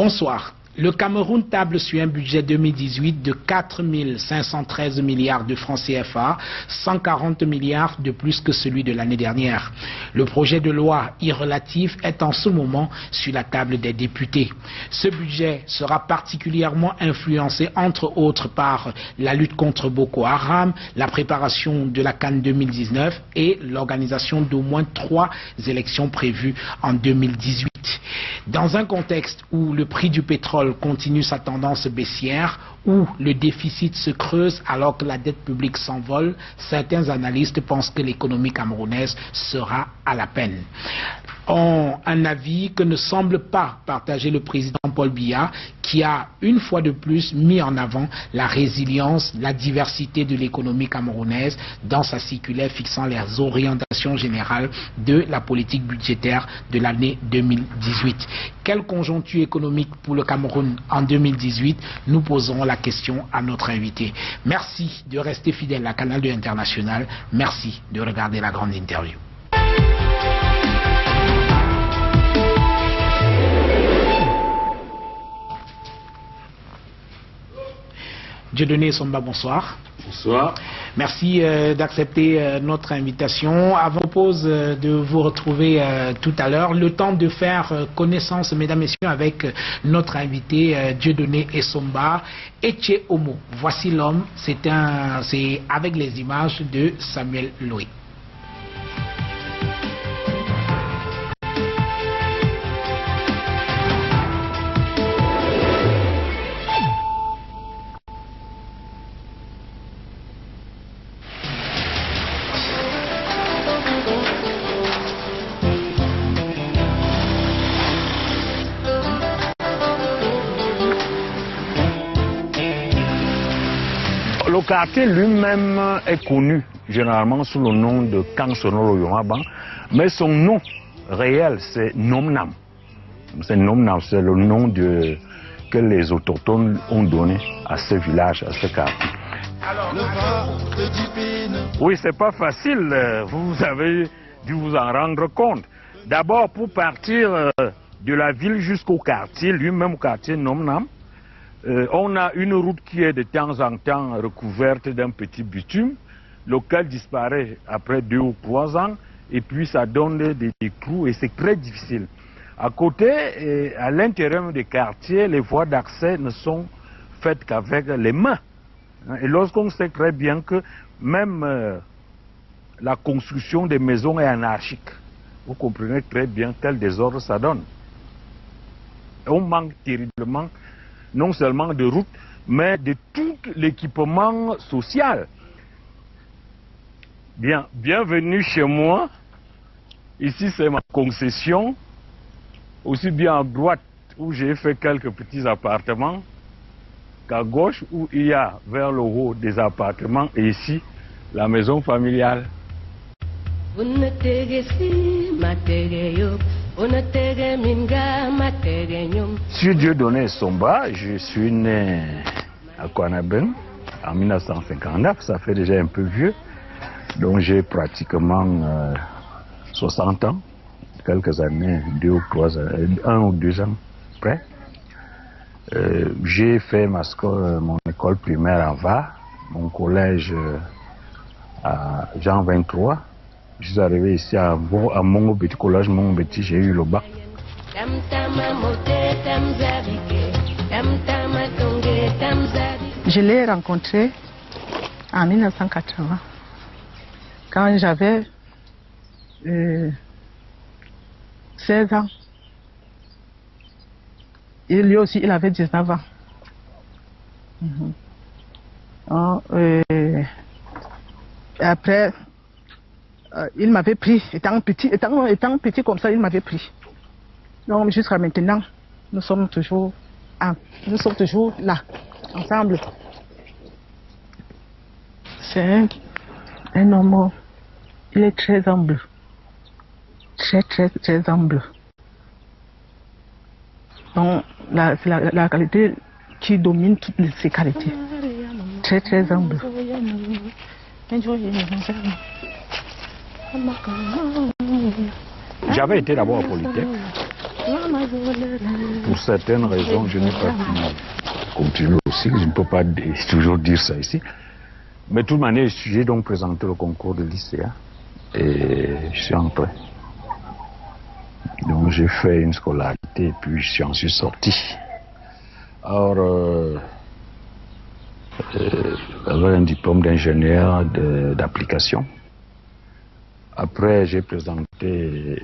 Bonsoir. Le Cameroun table sur un budget 2018 de 4 513 milliards de francs CFA, 140 milliards de plus que celui de l'année dernière. Le projet de loi relatif est en ce moment sur la table des députés. Ce budget sera particulièrement influencé entre autres par la lutte contre Boko Haram, la préparation de la CAN 2019 et l'organisation d'au moins 3 élections prévues en 2018. Dans un contexte où le prix du pétrole continue sa tendance baissière, où le déficit se creuse alors que la dette publique s'envole, certains analystes pensent que l'économie camerounaise sera à la peine. Un avis que ne semble pas partager le président Paul Biya, qui a une fois de plus mis en avant la résilience, la diversité de l'économie camerounaise dans sa circulaire fixant les orientations générales de la politique budgétaire de l'année 2018. Quelle conjoncture économique pour le Cameroun en 2018? Nous poserons la question à notre invité. Merci de rester fidèle à Canal 2 International. Merci de regarder la grande interview. Dieudonné Somba, bonsoir. Bonsoir. Merci d'accepter notre invitation. Avant de vous retrouver tout à l'heure, le temps de faire connaissance, mesdames, messieurs, avec notre invité Dieudonné Somba. Etche Homo, voici l'homme. C'est avec les images de Samuel Loé. Le quartier lui-même est connu généralement sous le nom de Kansonolo Yomaban, mais son nom réel c'est Nomnam. C'est Nomnam, c'est le nom que les autochtones ont donné à ce village, à ce quartier. Oui, c'est pas facile, vous avez dû vous en rendre compte. D'abord, pour partir de la ville jusqu'au quartier, lui-même au quartier Nomnam, on a une route qui est de temps en temps recouverte d'un petit bitume, lequel disparaît après 2 ou 3 ans, et puis ça donne des trous et c'est très difficile. À côté, à l'intérieur des quartiers, les voies d'accès ne sont faites qu'avec les mains. Et lorsqu'on sait très bien que même la construction des maisons est anarchique, vous comprenez très bien quel désordre ça donne. On manque terriblement non seulement de routes, mais de tout l'équipement social. Bien, bienvenue chez moi. Ici, c'est ma concession. Aussi bien à droite, où j'ai fait quelques petits appartements, qu'à gauche, où il y a vers le haut des appartements, et ici, la maison familiale. Je suis Dieudonné Somba, je suis né à Kouanaben en 1959, ça fait déjà un peu vieux, donc j'ai pratiquement 60 ans, quelques années, 2 ou 3 ans, 1 ou 2 ans près. J'ai fait mon école primaire à Va, mon collège à Jean 23. Je suis arrivé ici à mon petit collège, mon petit, j'ai eu le bac. Je l'ai rencontré en 1980, quand j'avais 16 ans. Et lui aussi, il avait 19 ans. Et après, il m'avait pris, étant petit comme ça, il m'avait pris. Donc jusqu'à maintenant, nous sommes toujours là, ensemble. C'est un homme, il est très humble. Très humble. Donc c'est la qualité qui domine toutes ces qualités. Très humble. J'avais été d'abord à Polytech, Pour certaines raisons, je n'ai pas pu continuer aussi. Je ne peux pas toujours dire ça ici. Mais de toute manière, j'ai donc présenté le concours de lycéen et je suis entré. Donc j'ai fait une scolarité et puis j'en suis sorti. Alors, j'avais un diplôme d'ingénieur d'application. Après, j'ai présenté,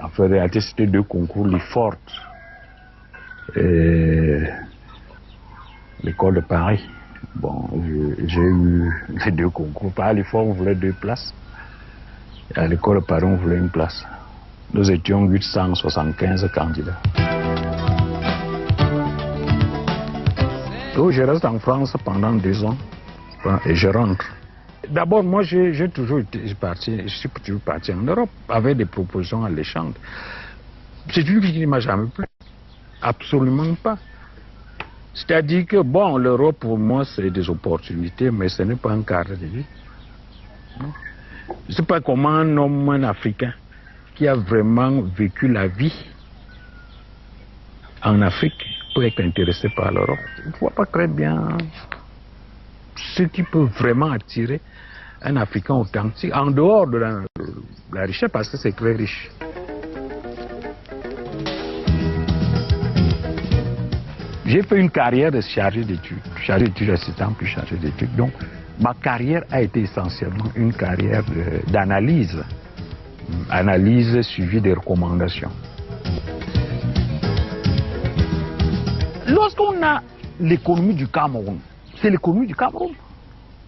en réalité, c'était 2 concours, l'IFORT et l'école de Paris. Bon, j'ai eu les 2 concours. À l'IFORT, on voulait 2 places. Et à l'école de Paris, on voulait 1 place. Nous étions 875 candidats. Donc, je reste en France pendant 2 ans et je rentre. D'abord, moi, j'ai toujours été parti, je suis toujours parti en Europe avec des propositions alléchantes. C'est une vie qui ne m'a jamais plu. Absolument pas. C'est-à-dire que, bon, l'Europe, pour moi, c'est des opportunités, mais ce n'est pas un cadre de vie. Je ne sais pas comment un homme, un Africain, qui a vraiment vécu la vie en Afrique, peut être intéressé par l'Europe. Je ne vois pas très bien ce qui peut vraiment attirer un Africain authentique, en dehors de la richesse, parce que c'est très riche. J'ai fait une carrière de chargé d'études assistant, puis chargé d'études. Donc, ma carrière a été essentiellement une carrière d'analyse. Analyse suivie des recommandations. Lorsqu'on a l'économie du Cameroun, c'est l'économie du Cameroun.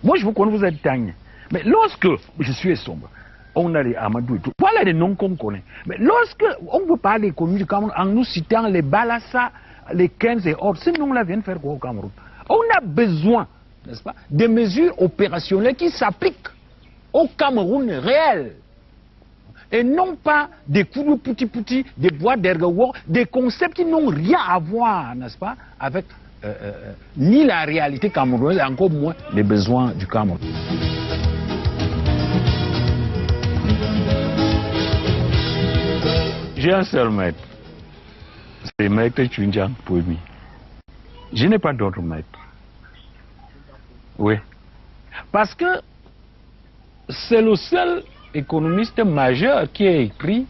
Moi, je vous connais, vous êtes Tagné. Mais lorsque je suis Essomba, on a les Amadou et tout, voilà les noms qu'on connaît. Mais lorsque on veut parler de l'économie du Cameroun en nous citant les Balassa, les 15 et autres, ces noms-là viennent faire quoi au Cameroun? On a besoin, n'est-ce pas, des mesures opérationnelles qui s'appliquent au Cameroun réel. Et non pas des coups de pouti-pouti, des boîtes d'ergowork, des concepts qui n'ont rien à voir, n'est-ce pas, avec ni la réalité camerounaise, encore moins les besoins du Cameroun. J'ai un seul maître, c'est Maître Chunjang Poumi. Je n'ai pas d'autre maître. Oui. Parce que c'est le seul économiste majeur qui a écrit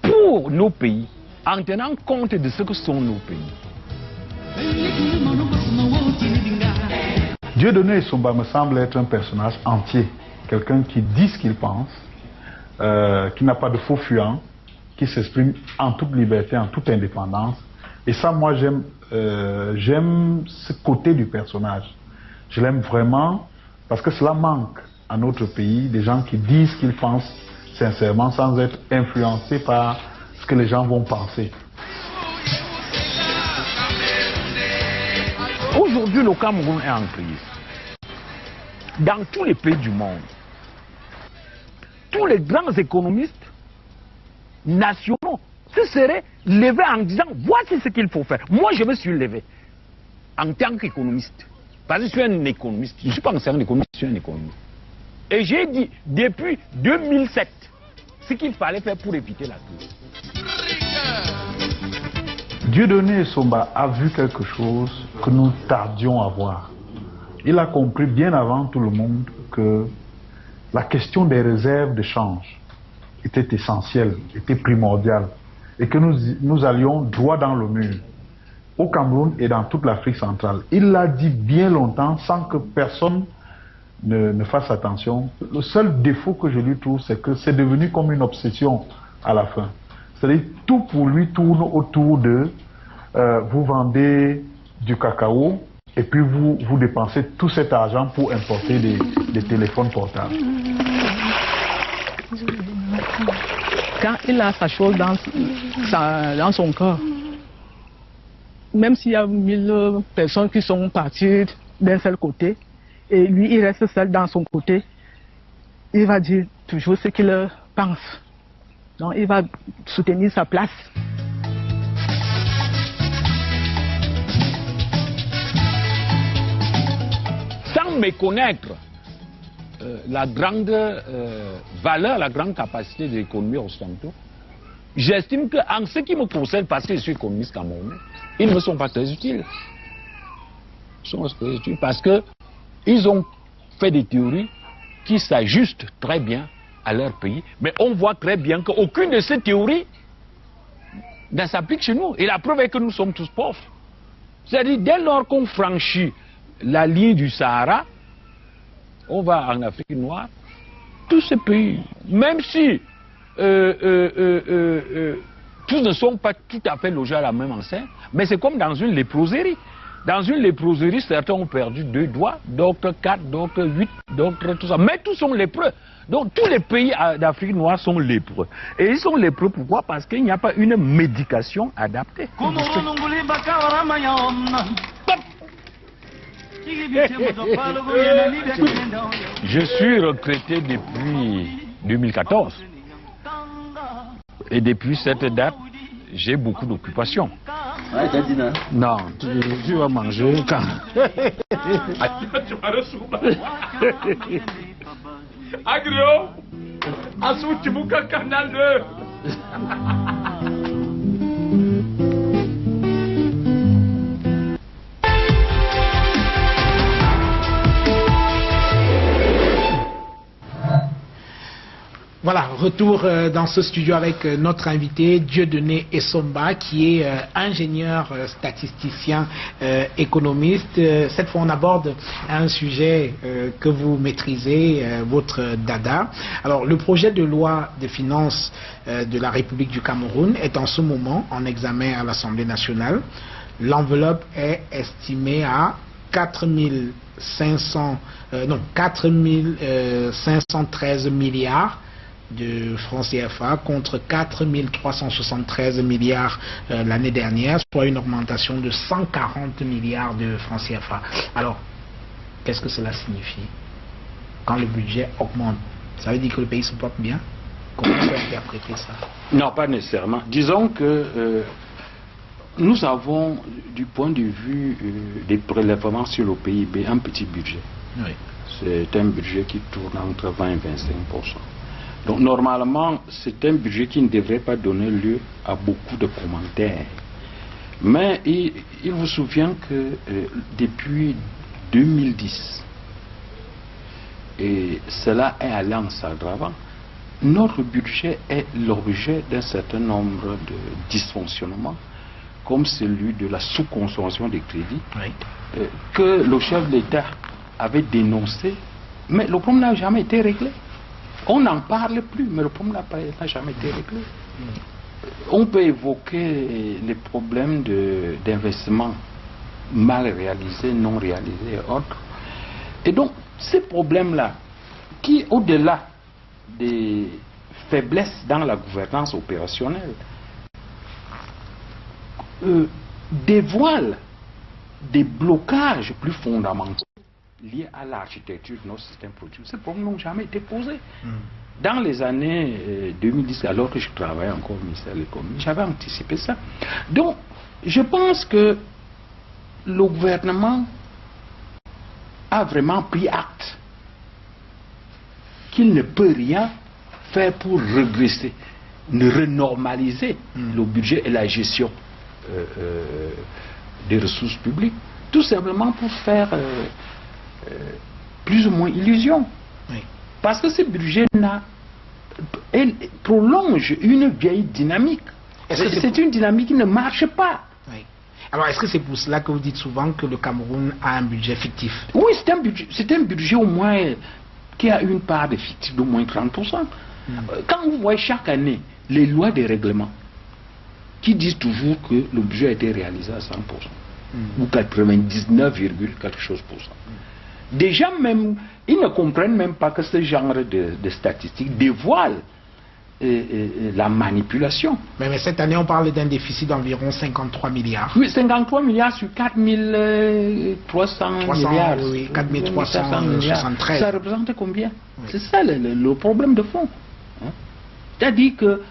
pour nos pays, en tenant compte de ce que sont nos pays. Dieudonné Essomba me semble être un personnage entier, quelqu'un qui dit ce qu'il pense, qui n'a pas de faux fuyants, qui s'exprime en toute liberté, en toute indépendance. Et ça, moi, j'aime ce côté du personnage. Je l'aime vraiment parce que cela manque à notre pays, des gens qui disent ce qu'ils pensent sincèrement sans être influencés par ce que les gens vont penser. Aujourd'hui, le Cameroun est en crise. Dans tous les pays du monde, tous les grands économistes nationaux se seraient levés en disant voici ce qu'il faut faire. Moi, je me suis levé en tant qu'économiste. Parce que je suis un économiste. Je ne suis pas un économiste, je suis un économiste. Et j'ai dit depuis 2007 ce qu'il fallait faire pour éviter la crise. Dieudonné Essomba a vu quelque chose que nous tardions à voir. Il a compris bien avant tout le monde que la question des réserves de change était essentielle, était primordiale, et que nous allions droit dans le mur, au Cameroun et dans toute l'Afrique centrale. Il l'a dit bien longtemps sans que personne ne fasse attention. Le seul défaut que je lui trouve, c'est que c'est devenu comme une obsession à la fin. C'est-à-dire tout pour lui tourne autour de vous vendez du cacao et puis vous dépensez tout cet argent pour importer des téléphones portables. Quand il a sa chose dans son corps, même s'il y a 1000 personnes qui sont parties d'un seul côté, et lui il reste seul dans son côté, il va dire toujours ce qu'il pense. Donc il va soutenir sa place. Sans méconnaître la grande valeur, la grande capacité de l'économie occidentale, j'estime qu'en ce qui me concerne, parce que je suis communiste camerounais, ils ne me sont pas très utiles. Ils sont très utiles parce qu'ils ont fait des théories qui s'ajustent très bien à leur pays, mais on voit très bien qu'aucune de ces théories ne s'applique chez nous. Et la preuve est que nous sommes tous pauvres. C'est-à-dire, dès lors qu'on franchit la ligne du Sahara, on va en Afrique noire, tous ces pays, même si tous ne sont pas tout à fait logés à la même enseigne, mais c'est comme dans une léproserie. Dans une léproserie, certains ont perdu 2 doigts, d'autres 4, d'autres 8, d'autres tout ça. Mais tous sont lépreux. Donc tous les pays d'Afrique noire sont lépreux. Et ils sont lépreux pourquoi? Parce qu'il n'y a pas une médication adaptée. Je suis retraité depuis 2014. Et depuis cette date, j'ai beaucoup d'occupations. Ouais, t'as dit non? Non, tu vas manger quand? Agrio, Asuchibuka Canal 2. Voilà, retour dans ce studio avec notre invité Dieudonné Essomba, qui est ingénieur, statisticien, économiste. Cette fois, on aborde un sujet que vous maîtrisez, votre dada. Alors, le projet de loi de finances de la République du Cameroun est en ce moment en examen à l'Assemblée nationale. L'enveloppe est estimée à 4,513 milliards de francs CFA contre 4,373 milliards l'année dernière, soit une augmentation de 140 milliards de francs CFA. Alors, qu'est-ce que cela signifie quand le budget augmente? Ça veut dire que le pays se porte bien? Comment on peut interpréter ça? Non, pas nécessairement. Disons que nous avons, du point de vue des prélèvements sur le PIB, un petit budget. Oui. C'est un budget qui tourne entre 20 et 25%. Donc normalement, c'est un budget qui ne devrait pas donner lieu à beaucoup de commentaires. Mais il vous souvient que depuis 2010, et cela est allé en s'aggravant, notre budget est l'objet d'un certain nombre de dysfonctionnements, comme celui de la sous-consommation des crédits, oui, que le chef de l'État avait dénoncé, mais le problème n'a jamais été réglé. On n'en parle plus, mais le problème n'a jamais été réglé. On peut évoquer les problèmes d'investissement mal réalisés, non réalisés et autres. Et donc, ces problèmes-là, qui, au-delà des faiblesses dans la gouvernance opérationnelle, dévoilent des blocages plus fondamentaux liés à l'architecture de notre système productif. Ces problèmes n'ont jamais été posés. Dans les années 2010, alors que je travaillais encore au ministère de l'économie, j'avais anticipé ça. Donc, je pense que le gouvernement a vraiment pris acte qu'il ne peut rien faire pour redresser, ne renormaliser le budget et la gestion des ressources publiques, tout simplement pour faire plus ou moins illusion. Oui. Parce que ce budget prolonge une vieille dynamique. C'est une dynamique qui ne marche pas. Oui. Alors, est-ce que c'est pour cela que vous dites souvent que le Cameroun a un budget fictif? Oui, c'est un budget au moins qui a une part de fictif d'au moins 30%. Quand vous voyez chaque année les lois de règlement qui disent toujours que le budget a été réalisé à 100%, ou 99, quelque chose pour cent. Déjà même, ils ne comprennent même pas que ce genre de statistiques dévoile la manipulation. Mais cette année, on parle d'un déficit d'environ 53 milliards. Oui, 53 milliards sur 4300 milliards. Oui, 4373. Ça représente combien? Oui. C'est ça le problème de fond. Hein? C'est-à-dire que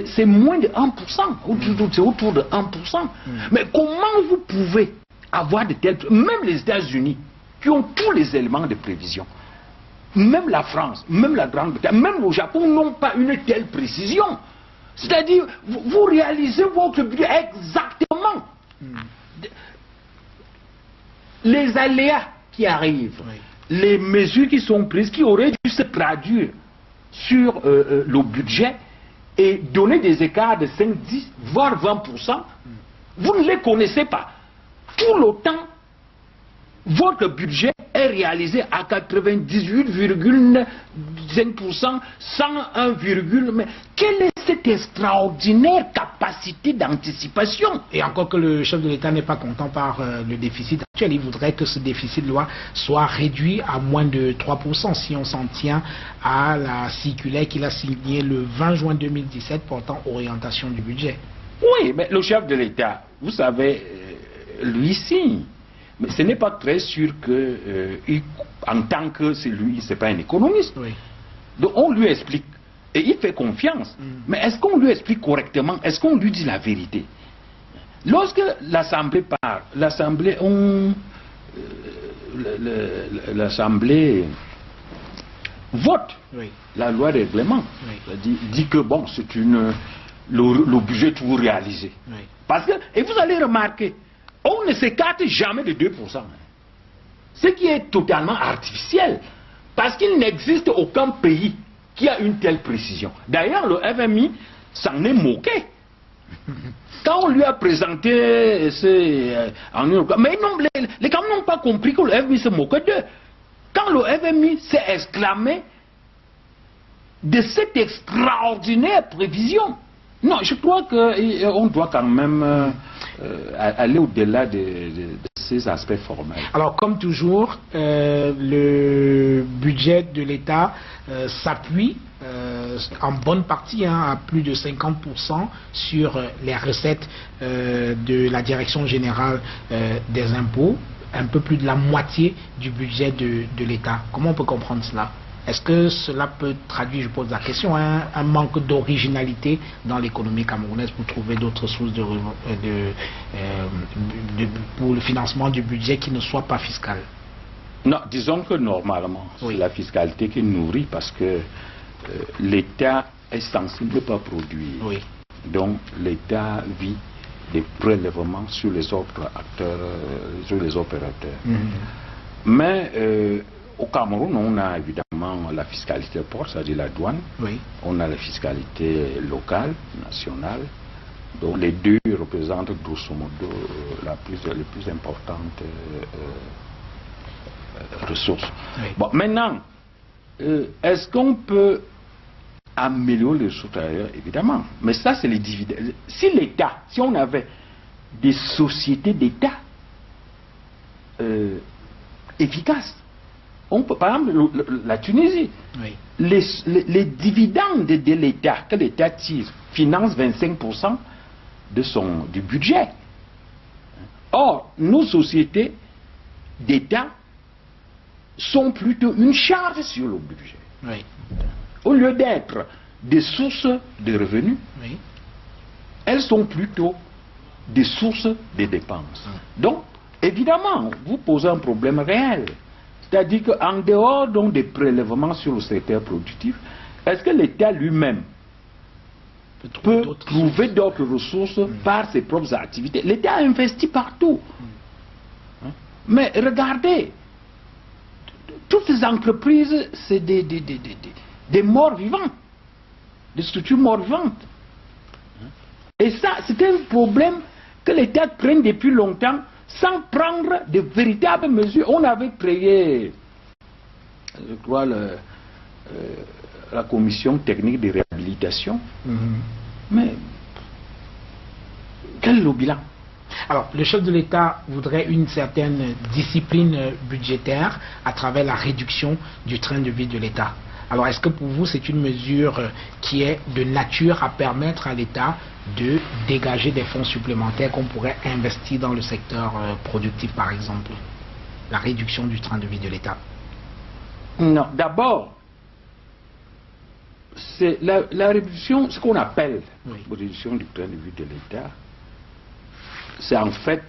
c'est moins de 1%, c'est autour de 1%. Mais comment vous pouvez avoir de tels... Même les États-Unis, qui ont tous les éléments de prévision, même la France, même la Grande-Bretagne, même le Japon n'ont pas une telle précision C'est-à-dire, vous réalisez votre budget exactement. Les aléas qui arrivent, les mesures qui sont prises, qui auraient dû se traduire sur le budget et donner des écarts de 5, 10, voire 20%, vous ne les connaissez pas. Tout le temps, votre budget est réalisé à 98,5%, 101, mais quelle est cette extraordinaire capacité d'anticipation? Et encore que le chef de l'État n'est pas content par le déficit actuel, il voudrait que ce déficit soit réduit à moins de 3% si on s'en tient à la circulaire qu'il a signée le 20 juin 2017 portant orientation du budget. Oui, mais le chef de l'État, vous savez, lui signe. Mais ce n'est pas très sûr que, en tant que c'est lui, c'est pas un économiste. Oui. Donc on lui explique. Et il fait confiance. Mais est-ce qu'on lui explique correctement? Est-ce qu'on lui dit la vérité? Lorsque l'Assemblée parle, l'Assemblée vote la loi de règlement. Dit que bon, c'est le budget tout réalisé. Parce que, et vous allez remarquer, on ne s'écarte jamais de 2%. Ce qui est totalement artificiel. Parce qu'il n'existe aucun pays qui a une telle précision. D'ailleurs, le FMI s'en est moqué. Quand on lui a présenté mais non, les Camerounais n'ont pas compris que le FMI se moquait d'eux. Quand le FMI s'est exclamé de cette extraordinaire prévision. Non, je crois qu'on doit quand même aller au-delà de ces aspects formels. Alors, comme toujours, le budget de l'État s'appuie en bonne partie, à plus de 50% sur les recettes de la Direction générale des impôts, un peu plus de la moitié du budget de l'État. Comment on peut comprendre cela? Est-ce que cela peut traduire, je pose la question, un manque d'originalité dans l'économie camerounaise pour trouver d'autres sources pour le financement du budget qui ne soit pas fiscal? Non, disons que normalement, c'est la fiscalité qui nourrit parce que l'État est sensible par produire. Donc l'État vit des prélèvements sur les autres acteurs, sur les opérateurs. Mais au Cameroun, on a évidemment la fiscalité port, c'est-à-dire la douane. On a la fiscalité locale, nationale. Donc les deux représentent grosso modo les plus importantes ressources. Bon, maintenant, est-ce qu'on peut améliorer les ressources ailleurs? Évidemment. Mais ça, c'est les dividendes. Si l'État, si on avait des sociétés d'État efficaces, on peut, par exemple, la Tunisie, les dividendes de l'État, que l'État tire, finance 25% du budget. Or, nos sociétés d'État sont plutôt une charge sur le budget. Au lieu d'être des sources de revenus, elles sont plutôt des sources de dépenses. Donc, évidemment, vous posez un problème réel. C'est-à-dire qu'en dehors donc, des prélèvements sur le secteur productif, est-ce que l'État lui-même peut trouver d'autres ressources par ses propres activités? L'État a investi partout. Mais regardez, toutes ces entreprises, c'est des morts vivants, des structures morts vivantes. Et ça, c'est un problème que l'État traîne depuis longtemps, sans prendre de véritables mesures. On avait créé, je crois, la commission technique de réhabilitation. Mais quel est le bilan? Alors, le chef de l'État voudrait une certaine discipline budgétaire à travers la réduction du train de vie de l'État. Alors, est-ce que pour vous, c'est une mesure qui est de nature à permettre à l'État de dégager des fonds supplémentaires qu'on pourrait investir dans le secteur productif, par exemple? La réduction du train de vie de l'État. Non, d'abord, c'est la réduction, ce qu'on appelle la réduction du train de vie de l'État, c'est en fait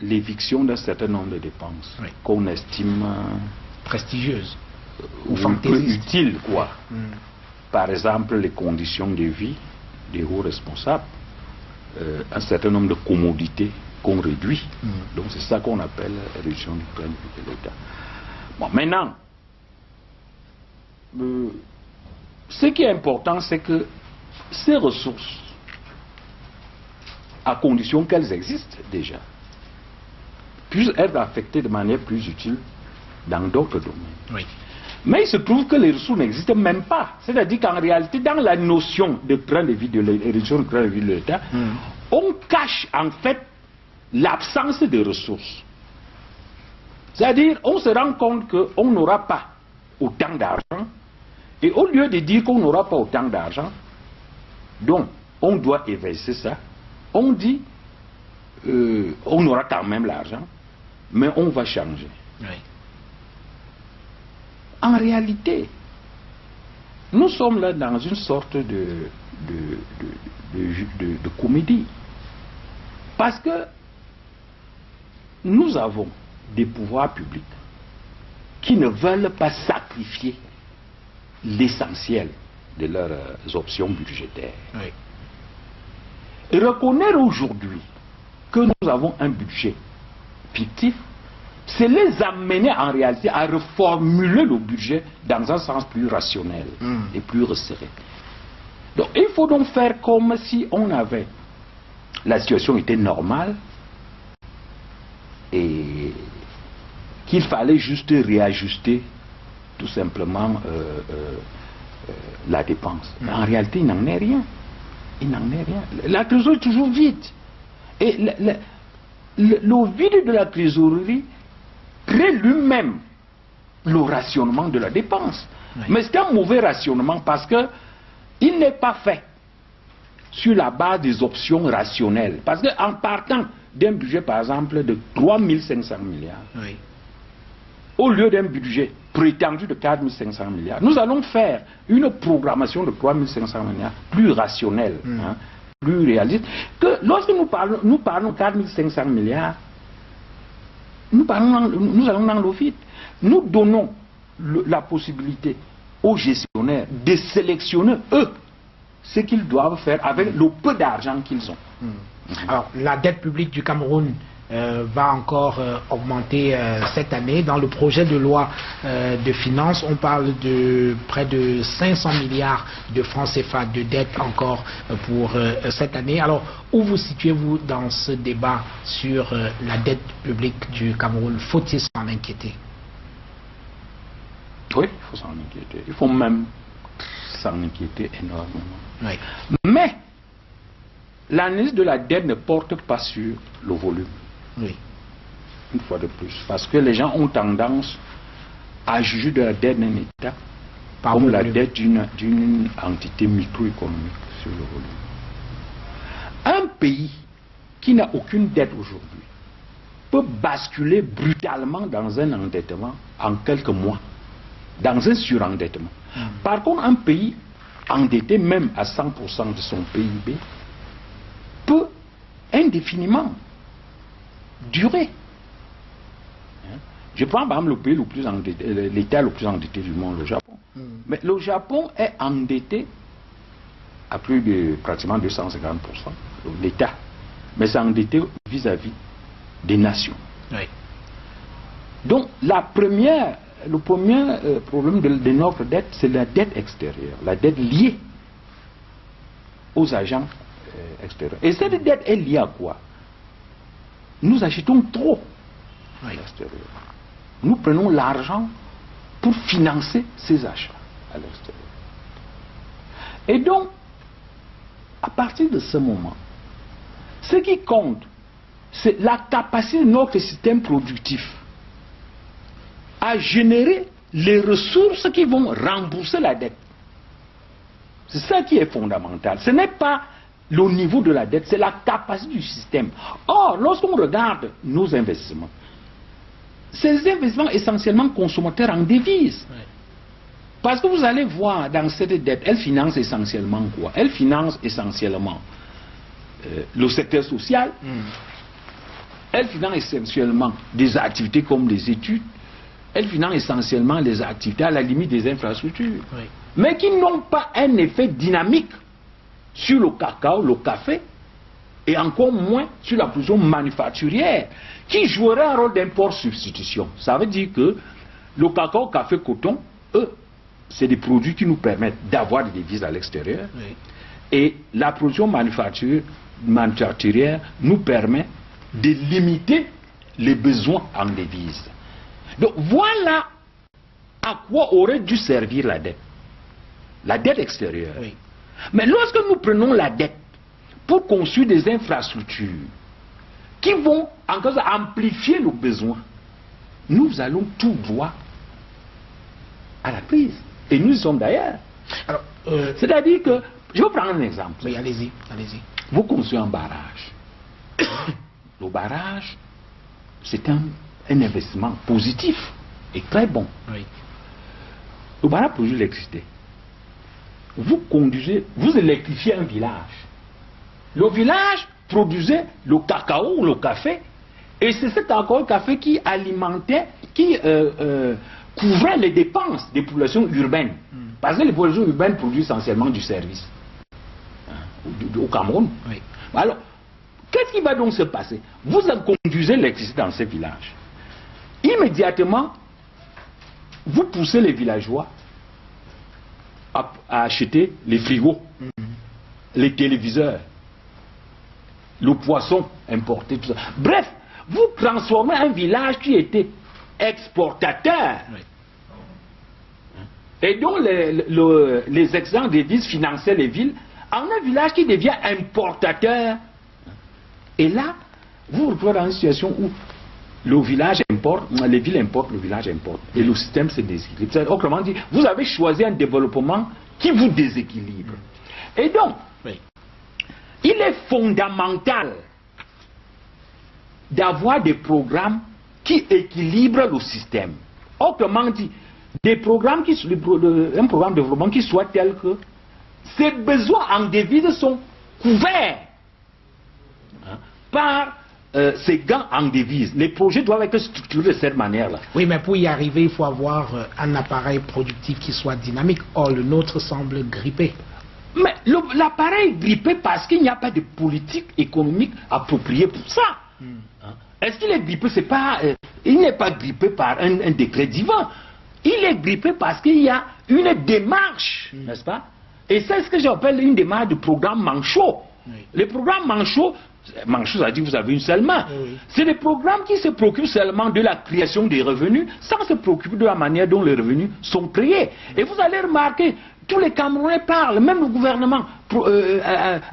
l'éviction d'un certain nombre de dépenses qu'on estime prestigieuses ou peu utiles, quoi. Par exemple, les conditions de vie des hauts responsables un certain nombre de commodités qu'on réduit. Donc c'est ça qu'on appelle réduction du train de vie de l'État. Bon, maintenant, ce qui est important, c'est que ces ressources, à condition qu'elles existent déjà, puissent être affectées de manière plus utile dans d'autres domaines. Oui. Mais il se trouve que les ressources n'existent même pas. C'est-à-dire qu'en réalité, dans la notion de train de vie de réduction du train de vie de l'État, on cache en fait l'absence de ressources. C'est-à-dire, on se rend compte qu'on n'aura pas autant d'argent, et au lieu de dire qu'on n'aura pas autant d'argent, donc on doit évincer ça, on dit on aura quand même l'argent, mais on va changer. Oui. En réalité, nous sommes là dans une sorte de comédie. Parce que nous avons des pouvoirs publics qui ne veulent pas sacrifier l'essentiel de leurs options budgétaires. Oui. Et reconnaître aujourd'hui que nous avons un budget fictif, c'est les amener en réalité à reformuler le budget dans un sens plus rationnel et plus resserré. Donc il faut donc faire comme si on avait, la situation était normale et qu'il fallait juste réajuster tout simplement la dépense. Mais en réalité, il n'en est rien. Il n'en est rien. La trésorerie est toujours vide. Et le vide de la trésorerie crée lui-même le rationnement de la dépense. Oui. Mais c'est un mauvais rationnement parce que il n'est pas fait sur la base des options rationnelles. Parce qu'en partant d'un budget, par exemple, de 3500 milliards, oui, au lieu d'un budget prétendu de 4500 milliards, nous allons faire une programmation de 3500 milliards plus rationnelle, hein, plus réaliste, que lorsque nous parlons de 4500 milliards, nous allons dans le vide. Nous donnons la possibilité aux gestionnaires de sélectionner, eux, ce qu'ils doivent faire avec le peu d'argent qu'ils ont. Alors, la dette publique du Cameroun va encore augmenter cette année. Dans le projet de loi de finances, on parle de près de 500 milliards de francs CFA de dette encore pour cette année. Alors, où vous situez-vous dans ce débat sur la dette publique du Cameroun? Faut-il s'en inquiéter? Oui, il faut s'en inquiéter. Il faut même s'en inquiéter énormément. Oui. Mais l'analyse de la dette ne porte pas sur le volume. Oui. Une fois de plus. Parce que les gens ont tendance à juger de la dette d'un État comme la dette d'une entité microéconomique sur le volume. Un pays qui n'a aucune dette aujourd'hui peut basculer brutalement dans un endettement en quelques mois, dans un surendettement. Par contre, un pays endetté même à 100% de son PIB peut indéfiniment durer. Je prends par exemple le pays le plus endetté, l'État le plus endetté du monde, le Japon. Mais le Japon est endetté à plus de pratiquement 250%, l'État. Mais c'est endetté vis-à-vis des nations. Oui. Donc le premier problème de notre dette, c'est la dette extérieure, la dette liée aux agents extérieurs. Et cette dette est liée à quoi? Nous achetons trop à l'extérieur. Nous prenons l'argent pour financer ces achats à l'extérieur. Et donc, à partir de ce moment, ce qui compte, c'est la capacité de notre système productif à générer les ressources qui vont rembourser la dette. C'est ça qui est fondamental. Ce n'est pas le niveau de la dette, c'est la capacité du système. Or, lorsqu'on regarde nos investissements, ces investissements essentiellement consommateurs en devises. Oui. Parce que vous allez voir dans cette dette, elle finance essentiellement quoi? Elle finance essentiellement le secteur social, elle finance essentiellement des activités comme les études, elle finance essentiellement les activités à la limite des infrastructures, mais qui n'ont pas un effet dynamique sur le cacao, le café, et encore moins sur la production manufacturière, qui jouerait un rôle d'import-substitution. Ça veut dire que le cacao, café, coton, eux, c'est des produits qui nous permettent d'avoir des devises à l'extérieur. Oui. Et la production manufacturière nous permet de limiter les besoins en devises. Donc voilà à quoi aurait dû servir la dette. La dette extérieure. Oui. Mais lorsque nous prenons la dette pour construire des infrastructures qui vont en cause amplifier nos besoins, nous allons tout voir à la crise. Et nous y sommes d'ailleurs. C'est-à-dire que, je vais prendre un exemple. Oui, allez-y, allez-y. Vous construisez un barrage. Le barrage, c'est un investissement positif et très bon. Oui. Le barrage produit l'électricité. Vous conduisez, vous électrifiez un village. Le village produisait le cacao ou le café, et c'est ce cacao et le café qui alimentait, qui couvrait les dépenses des populations urbaines. Parce que les populations urbaines produisent essentiellement du service au Cameroun. Oui. Alors, qu'est-ce qui va donc se passer? Vous conduisez l'électricité dans ces villages. Immédiatement, vous poussez les villageois à acheter les frigos, les téléviseurs, le poisson importé, tout ça. Bref, vous transformez un village qui était exportateur. Oui. Et donc les excédents de devises finançaient les villes en un village qui devient importateur. Et là, vous vous retrouvez dans une situation où le village importe, les villes importent, le village importe. Et le système se déséquilibre. Autrement dit, vous avez choisi un développement qui vous déséquilibre. Et donc, oui, il est fondamental d'avoir des programmes qui équilibrent le système. Autrement dit, des programmes un programme de développement qui soit tel que ces besoins en devises sont couverts par ces gains en devises. Les projets doivent être structurés de cette manière-là. Oui, mais pour y arriver, il faut avoir un appareil productif qui soit dynamique. Or, le nôtre semble grippé. Mais l'appareil est grippé parce qu'il n'y a pas de politique économique appropriée pour ça. Est-ce qu'il est grippé? C'est pas, il n'est pas grippé par un décret divin. Il est grippé parce qu'il y a une démarche, n'est-ce pas? Et c'est ce que j'appelle une démarche de programme manchot. Oui. Les programmes manchot, ça dit que vous avez une seule main. Oui. C'est des programmes qui se préoccupent seulement de la création des revenus sans se préoccuper de la manière dont les revenus sont créés. Oui. Et vous allez remarquer, tous les Camerounais parlent, même le gouvernement,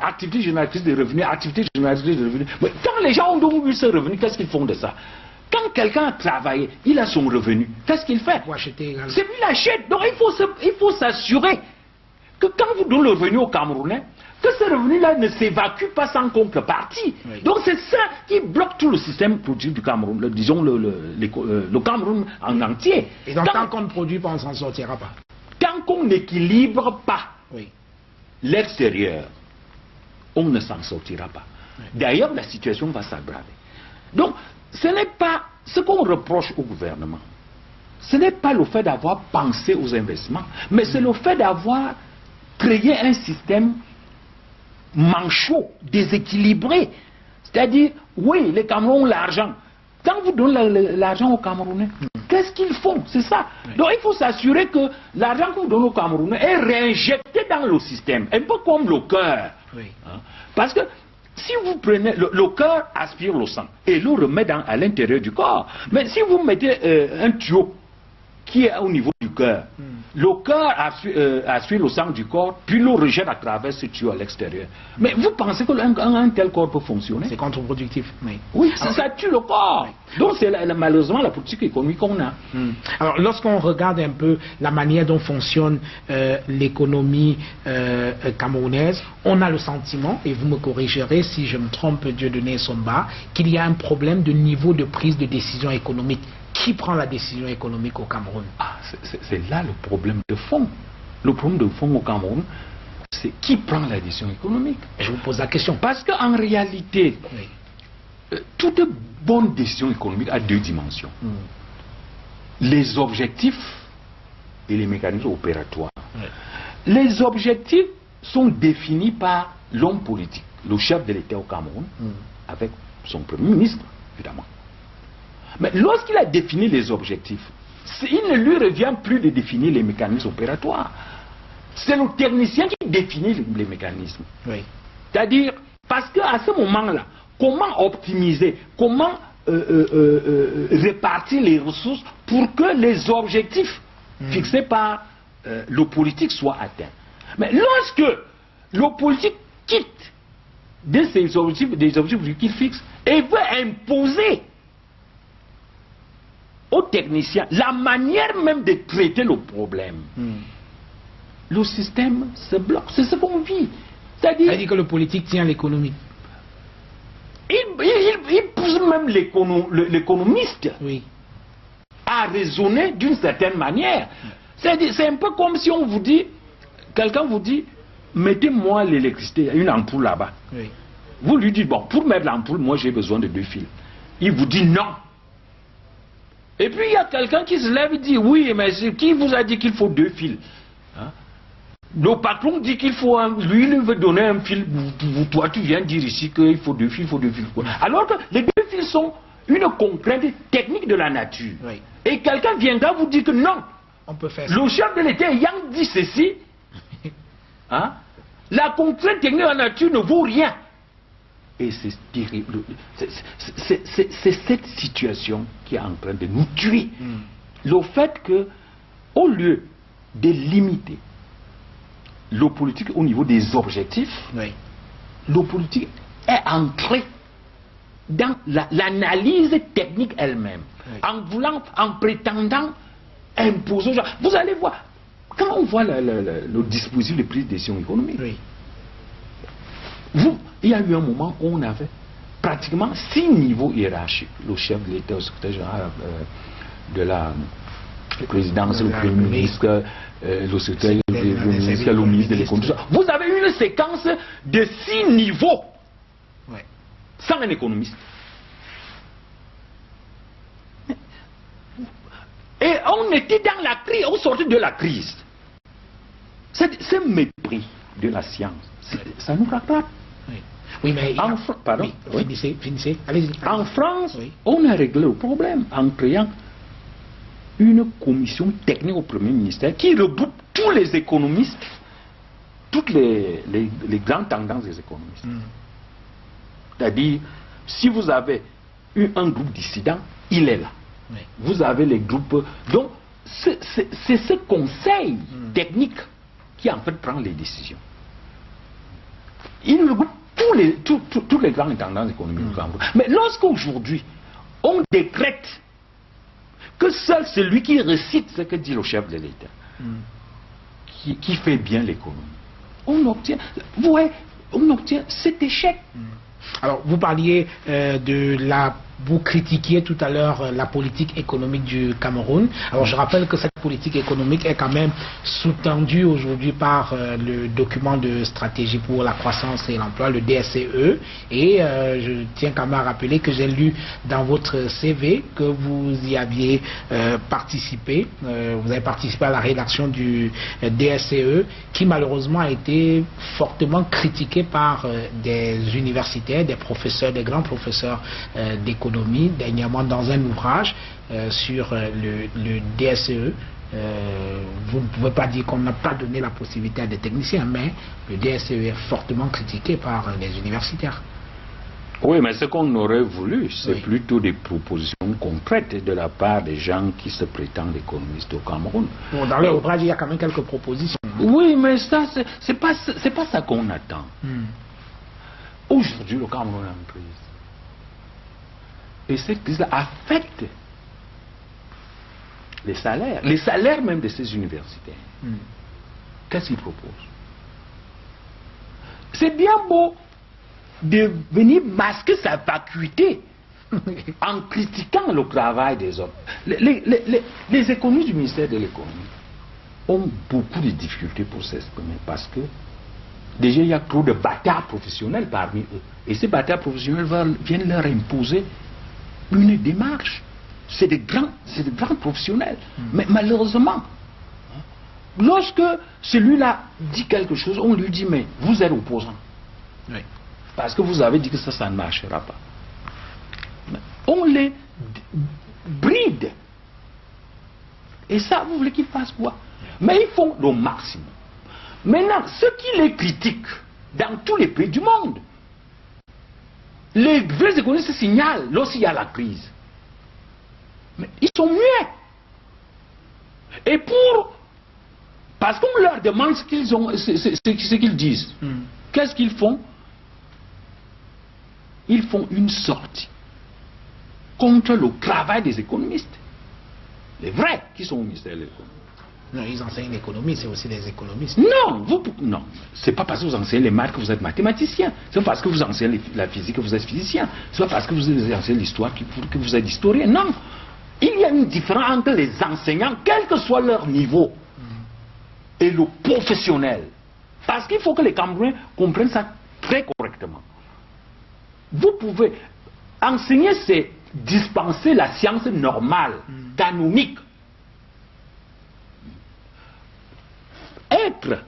activité génératrice des revenus, activité génératrice des revenus. Mais quand les gens ont donc eu ce revenu, qu'est-ce qu'ils font de ça? Quand quelqu'un a travaillé, il a son revenu, qu'est-ce qu'il fait? C'est lui qui l'achète. Donc il faut s'assurer que quand vous donnez le revenu aux Camerounais, que ce revenu-là ne s'évacue pas sans contrepartie. Oui. Donc c'est ça qui bloque tout le système productif du Cameroun, disons le Cameroun en entier. Et donc tant qu'on ne produit pas, on ne s'en sortira pas. Tant qu'on n'équilibre pas l'extérieur, on ne s'en sortira pas. Oui. D'ailleurs, la situation va s'aggraver. Donc, ce n'est pas ce qu'on reproche au gouvernement. Ce n'est pas le fait d'avoir pensé aux investissements, mais c'est le fait d'avoir créé un système manchot, déséquilibré. C'est-à-dire, oui, les Camerounais ont l'argent. Quand vous donnez l'argent aux Camerounais, qu'est-ce qu'ils font? C'est ça. Oui. Donc il faut s'assurer que l'argent que vous donnez aux Camerounais est réinjecté dans le système. Un peu comme le cœur. Oui. Parce que si vous prenez, le cœur aspire le sang et le remet à l'intérieur du corps. Mais si vous mettez un tuyau qui est au niveau du cœur, le cœur aspire le sang du corps, puis le rejette à travers ce tuyau à l'extérieur. Mais vous pensez qu'un tel corps peut fonctionner? C'est contre-productif. Oui, ça tue le corps. Oui. Donc c'est malheureusement la politique économique qu'on a. Alors lorsqu'on regarde un peu la manière dont fonctionne l'économie camerounaise, on a le sentiment, et vous me corrigerez si je me trompe, Dieudonné Somba, qu'il y a un problème de niveau de prise de décision économique. Qui prend la décision économique au Cameroun? C'est là le problème de fond. Le problème de fond au Cameroun, c'est qui prend la décision économique. Et je vous pose la question. Parce qu'en réalité, toute bonne décision économique a deux dimensions. Les objectifs et les mécanismes opératoires. Les objectifs sont définis par l'homme politique, le chef de l'État au Cameroun, avec son premier ministre, évidemment. Mais lorsqu'il a défini les objectifs, il ne lui revient plus de définir les mécanismes opératoires. C'est le technicien qui définit les mécanismes. Oui. C'est-à-dire, parce qu'à ce moment-là, comment optimiser, comment répartir les ressources pour que les objectifs fixés par le politique soient atteints. Mais lorsque le politique quitte de ces objectifs, des objectifs qu'il fixe et veut imposer aux techniciens la manière même de traiter le problème, le système se bloque. C'est ce qu'on vit. C'est-à-dire que le politique tient l'économie. Il pousse même l'économiste à raisonner d'une certaine manière. C'est un peu comme si on vous dit, quelqu'un vous dit, mettez-moi l'électricité, une ampoule là-bas. Oui. Vous lui dites, bon, pour mettre l'ampoule, moi j'ai besoin de 2 fils. Il vous dit non. Et puis il y a quelqu'un qui se lève et dit, oui, mais qui vous a dit qu'il faut 2 fils? Hein? Le patron dit qu'il faut lui, il veut donner un fil. Toi, tu viens dire ici qu'il faut 2 fils, il faut 2 fils. Alors que les 2 fils sont une contrainte technique de la nature. Oui. Et quelqu'un viendra vous dire que non. On peut faire ça. Le chef de l'État ayant dit ceci, hein, la contrainte technique de la nature ne vaut rien. Et c'est terrible. C'est cette situation qui est en train de nous tuer. Le fait que, au lieu de limiter le politique au niveau des objectifs, le politique est entré dans l'analyse technique elle-même, en prétendant imposer aux gens. Vous allez voir, quand on voit le dispositif de prise de décision économique, il y a eu un moment où on avait pratiquement 6 niveaux hiérarchiques. Le chef de l'État, le secrétaire général de la présidence, le premier ministre, le secrétaire ministre, le ministre de l'économie. Vous avez une séquence de 6 niveaux sans un économiste. Et on était dans la crise, on sortait de la crise. Ce mépris de la science, ça nous rattrape. Oui, mais pardon. Finissez. Allez-y. En France, on a réglé le problème en créant une commission technique au Premier ministère qui regroupe tous les économistes, toutes les grandes tendances des économistes. C'est-à-dire, si vous avez un groupe dissident, il est là. Vous avez les groupes. Donc, c'est ce conseil technique qui en fait prend les décisions. Il regroupe toutes les grandes tendances économiques du Cameroun. Mais lorsqu'aujourd'hui, on décrète que seul celui qui récite ce que dit le chef de l'État, qui fait bien l'économie, on obtient cet échec. Alors, vous parliez vous critiquiez tout à l'heure la politique économique du Cameroun. Alors, je rappelle que cette politique économique est quand même sous-tendue aujourd'hui par le document de stratégie pour la croissance et l'emploi, le DSCE. Et je tiens quand même à rappeler que j'ai lu dans votre CV que vous y aviez participé. Vous avez participé à la rédaction du DSCE qui malheureusement a été fortement critiqué par des universitaires, des professeurs, des grands professeurs d'économie. Dernièrement dans un ouvrage sur le DSCE. Vous ne pouvez pas dire qu'on n'a pas donné la possibilité à des techniciens, mais le DSCE est fortement critiqué par les universitaires. Oui, mais ce qu'on aurait voulu, c'est plutôt des propositions concrètes de la part des gens qui se prétendent économistes au Cameroun. Bon, dans l'ouvrage, il y a quand même quelques propositions. Oui, mais ça, c'est pas ça qu'on attend. Aujourd'hui, le Cameroun est en crise. Et cette crise affecte les salaires même de ces universitaires. Qu'est-ce qu'ils proposent? C'est bien beau de venir masquer sa vacuité en critiquant le travail des hommes. Les économistes du ministère de l'économie ont beaucoup de difficultés pour s'exprimer parce que déjà il y a trop de bâtards professionnels parmi eux. Et ces bâtards professionnels viennent leur imposer une démarche. C'est de grands professionnels. Mais malheureusement, lorsque celui-là dit quelque chose, on lui dit, mais vous êtes opposant. Oui. Parce que vous avez dit que ça ne marchera pas. On les bride. Et ça, vous voulez qu'ils fassent quoi? Mais ils font le maximum. Maintenant, ceux qui les critiquent dans tous les pays du monde, les vrais économistes signalent lorsqu'il y a la crise. Mais ils sont muets. Et parce qu'on leur demande ce qu'ils ont, ce qu'ils disent. Qu'est-ce qu'ils font? Ils font une sortie contre le travail des économistes. Les vrais qui sont au ministère de l'économie. Non, ils enseignent l'économie, c'est aussi des économistes. Non, c'est pas parce que vous enseignez les maths que vous êtes mathématicien. C'est pas parce que vous enseignez la physique que vous êtes physicien. C'est pas parce que vous enseignez l'histoire que vous êtes historien. Non. Il y a une différence entre les enseignants, quel que soit leur niveau, et le professionnel. Parce qu'il faut que les Camerounais comprennent ça très correctement. Vous pouvez enseigner, c'est dispenser la science normale, canonique. Être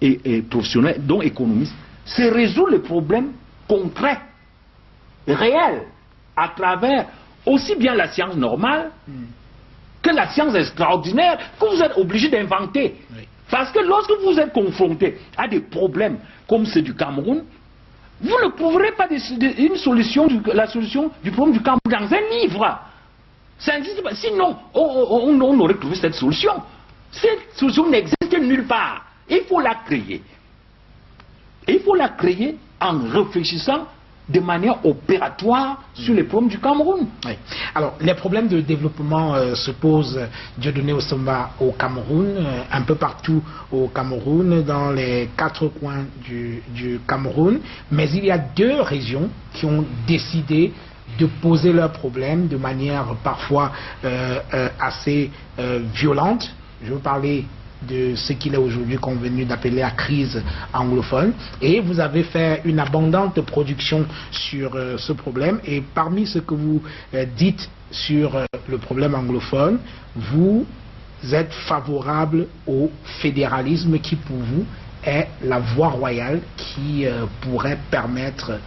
et professionnel, donc économiste, c'est résoudre les problèmes concrets, réels, à travers aussi bien la science normale que la science extraordinaire que vous êtes obligé d'inventer. Oui. Parce que lorsque vous êtes confronté à des problèmes comme ceux du Cameroun, vous ne trouverez pas une solution, la solution du problème du Cameroun dans un livre. Ça n'existe pas. Sinon, on aurait trouvé cette solution. Cette solution n'existe nulle part. Il faut la créer. Et il faut la créer en réfléchissant de manière opératoire sur les problèmes du Cameroun. Oui. Alors, les problèmes de développement se posent, Dieudonné Osomba, au Cameroun, un peu partout au Cameroun, dans les 4 coins du Cameroun. Mais il y a 2 régions qui ont décidé de poser leurs problèmes de manière parfois assez violente. Je veux parler de ce qu'il est aujourd'hui convenu d'appeler la crise anglophone, et vous avez fait une abondante production sur ce problème, et parmi ce que vous dites sur le problème anglophone, vous êtes favorable au fédéralisme qui pour vous est la voie royale qui pourrait permettre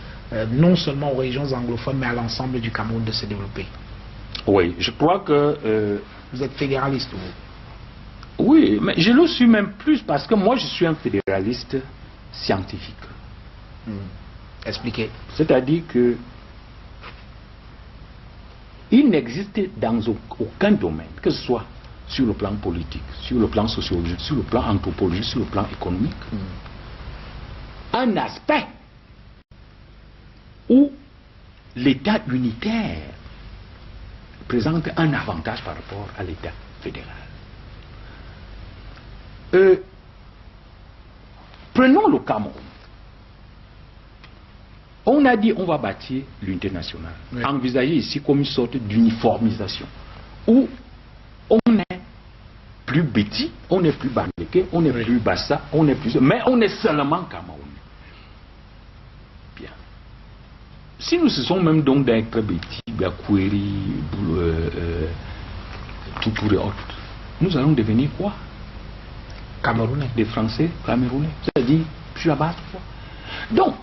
non seulement aux régions anglophones mais à l'ensemble du Cameroun de se développer. Oui, je crois que... Vous êtes fédéraliste, vous? Oui, mais je le suis même plus parce que moi je suis un fédéraliste scientifique. Expliquez. C'est-à-dire que il n'existe dans aucun domaine, que ce soit sur le plan politique, sur le plan sociologique, sur le plan anthropologique, sur le plan économique, un aspect où l'État unitaire présente un avantage par rapport à l'État fédéral. Prenons le Cameroun. On a dit on va bâtir l'unité nationale. Oui. Envisagez ici comme une sorte d'uniformisation où on est plus petit, on n'est plus Bamileke, on n'est plus Bassa, on n'est plus... mais on est seulement Cameroun. Bien. Si nous se sommes même donc d'être petit, Bakoueri, Toutour et autres, nous allons devenir quoi? Camerounais. Des Français camerounais. C'est-à-dire, sur la base. Donc,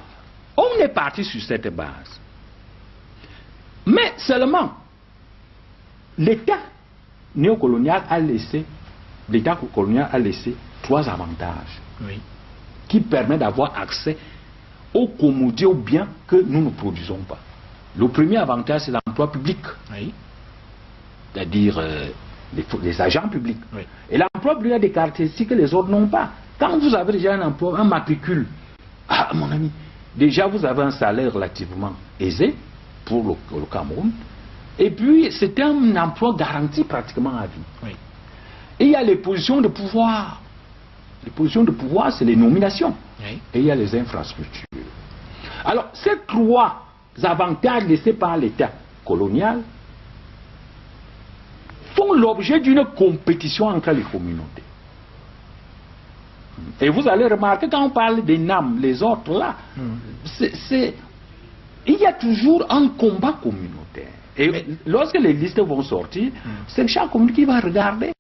on est parti sur cette base. Mais seulement, l'État néocolonial a laissé, l'État colonial a laissé 3 avantages qui permettent d'avoir accès aux commodités, aux biens que nous ne produisons pas. Le premier avantage, c'est l'emploi public. C'est-à-dire les agents publics. Et l'emploi public a des caractéristiques que les autres n'ont pas. Quand vous avez déjà un emploi, un matricule, ah mon ami, déjà vous avez un salaire relativement aisé pour le Cameroun, et puis c'est un emploi garanti pratiquement à vie. Et il y a les positions de pouvoir. Les positions de pouvoir, c'est les nominations. Et il y a les infrastructures. Alors, ces 3 avantages laissés par l'État colonial font l'objet d'une compétition entre les communautés. Et vous allez remarquer quand on parle des NAM, les autres là, il y a toujours un combat communautaire. Et lorsque les listes vont sortir, c'est chaque commune qui va regarder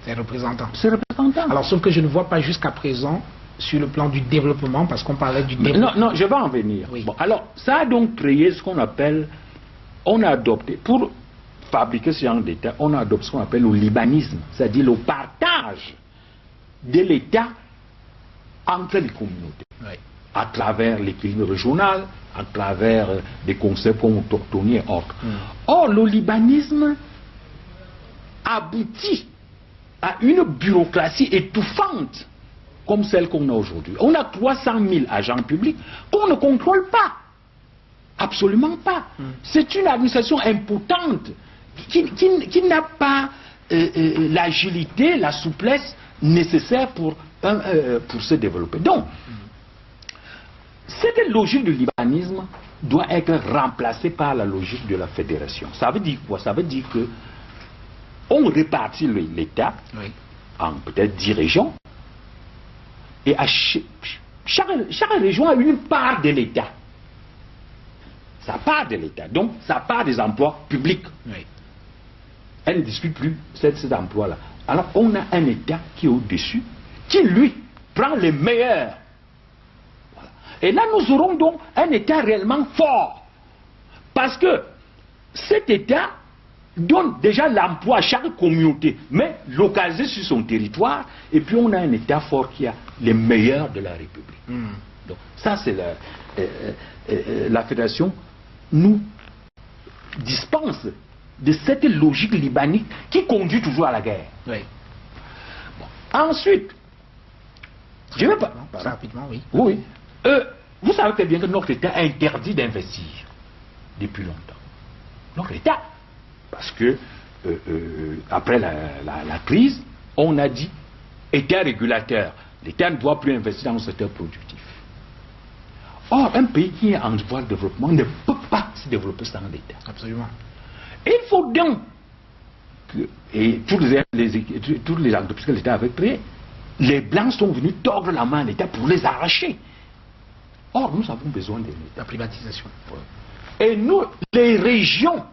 Ses représentants. Ses représentants. Alors, sauf que je ne vois pas jusqu'à présent sur le plan du développement, parce qu'on parlait du développement. Non, je vais en venir. Oui. Bon, alors, ça a donc créé ce qu'on appelle, on a adopté, pour fabriquer ce genre d'État, on a adopté ce qu'on appelle le libanisme, c'est-à-dire le partage de l'État entre les communautés, Oui. à travers l'équilibre régional, à travers des concepts comme autochtonie et autres. Or, le libanisme aboutit à une bureaucratie étouffante comme celle qu'on a aujourd'hui. On a 300 000 agents publics qu'on ne contrôle pas. Absolument pas. C'est une administration impotente qui n'a pas l'agilité, la souplesse nécessaire pour se développer. Donc, cette logique du libanisme doit être remplacée par la logique de la fédération. Ça veut dire quoi? Ça veut dire que on répartit l'État en peut-être 10 régions, et à chaque région a une part de l'État. Sa part de l'État, donc sa part des emplois publics. Oui. Elle ne dispute plus cet emploi-là. Alors on a un État qui est au-dessus, qui lui prend les meilleurs. Voilà. Et là nous aurons donc un État réellement fort. Parce que cet État donne déjà l'emploi à chaque communauté, mais localisé sur son territoire, et puis on a un État fort qui a les meilleurs de la République. Donc ça c'est la fédération nous dispense de cette logique libanique qui conduit toujours à la guerre. Oui. Bon. Ensuite, je vais pas... Rapidement, oui. Oui. Vous savez très bien que notre État a interdit d'investir depuis longtemps. Notre État, parce que après la crise, on a dit État régulateur. L'État ne doit plus investir dans le secteur productif. Or, un pays qui est en voie de développement ne peut pas se développer sans l'État. Absolument. Il faut donc que, et toutes les entreprises que l'État avait créées, les Blancs sont venus tordre la main à l'État pour les arracher. Or, nous avons besoin de l'État. La privatisation. Et nous, les régions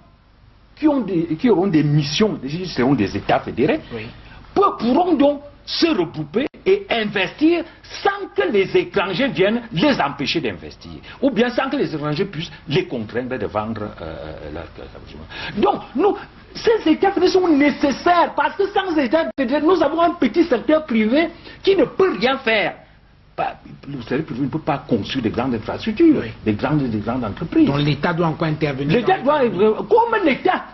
qui auront des missions, qui seront des États fédérés, Oui. pourront donc se regrouper et investir sans que les étrangers viennent les empêcher d'investir, ou bien sans que les étrangers puissent les contraindre de vendre leur donc, nous, ces États fédérés sont nécessaires, parce que sans États fédérés, nous avons un petit secteur privé qui ne peut rien faire. Le secteur privé ne peut pas construire des grandes infrastructures, Oui. des grandes entreprises. Donc l'État doit encore intervenir. L'État doit, comme l'État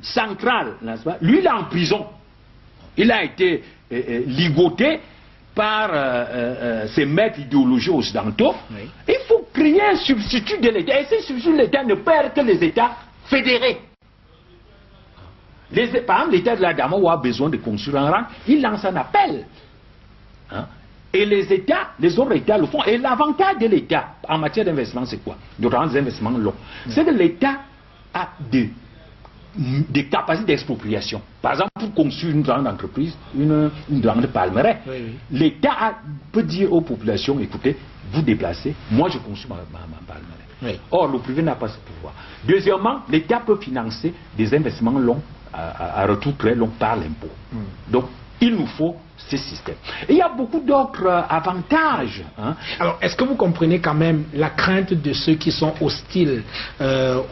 central, n'est-ce pas? Lui, il est en prison. Il a été ligoté par ses maîtres idéologiques occidentaux. Oui. Il faut créer un substitut de l'État. Et ce substitut de l'État ne peut être que les États fédérés. Par exemple, l'État de la Damo a besoin de construire un rang, il lance un appel. Hein? Et les États, les autres États le font. Et l'avantage de l'État en matière d'investissement, c'est quoi? De grands investissements longs. C'est que l'État a des capacités d'expropriation. Par exemple, pour construire une grande entreprise, une grande palmeraie, Oui. l'État peut dire aux populations, écoutez, vous déplacez, moi je construis ma palmeraie. Oui. Or, le privé n'a pas ce pouvoir. Deuxièmement, l'État peut financer des investissements longs, à retour très long par l'impôt. Donc, il nous faut ce système. Et il y a beaucoup d'autres avantages. Hein. Alors, est-ce que vous comprenez quand même la crainte de ceux qui sont hostiles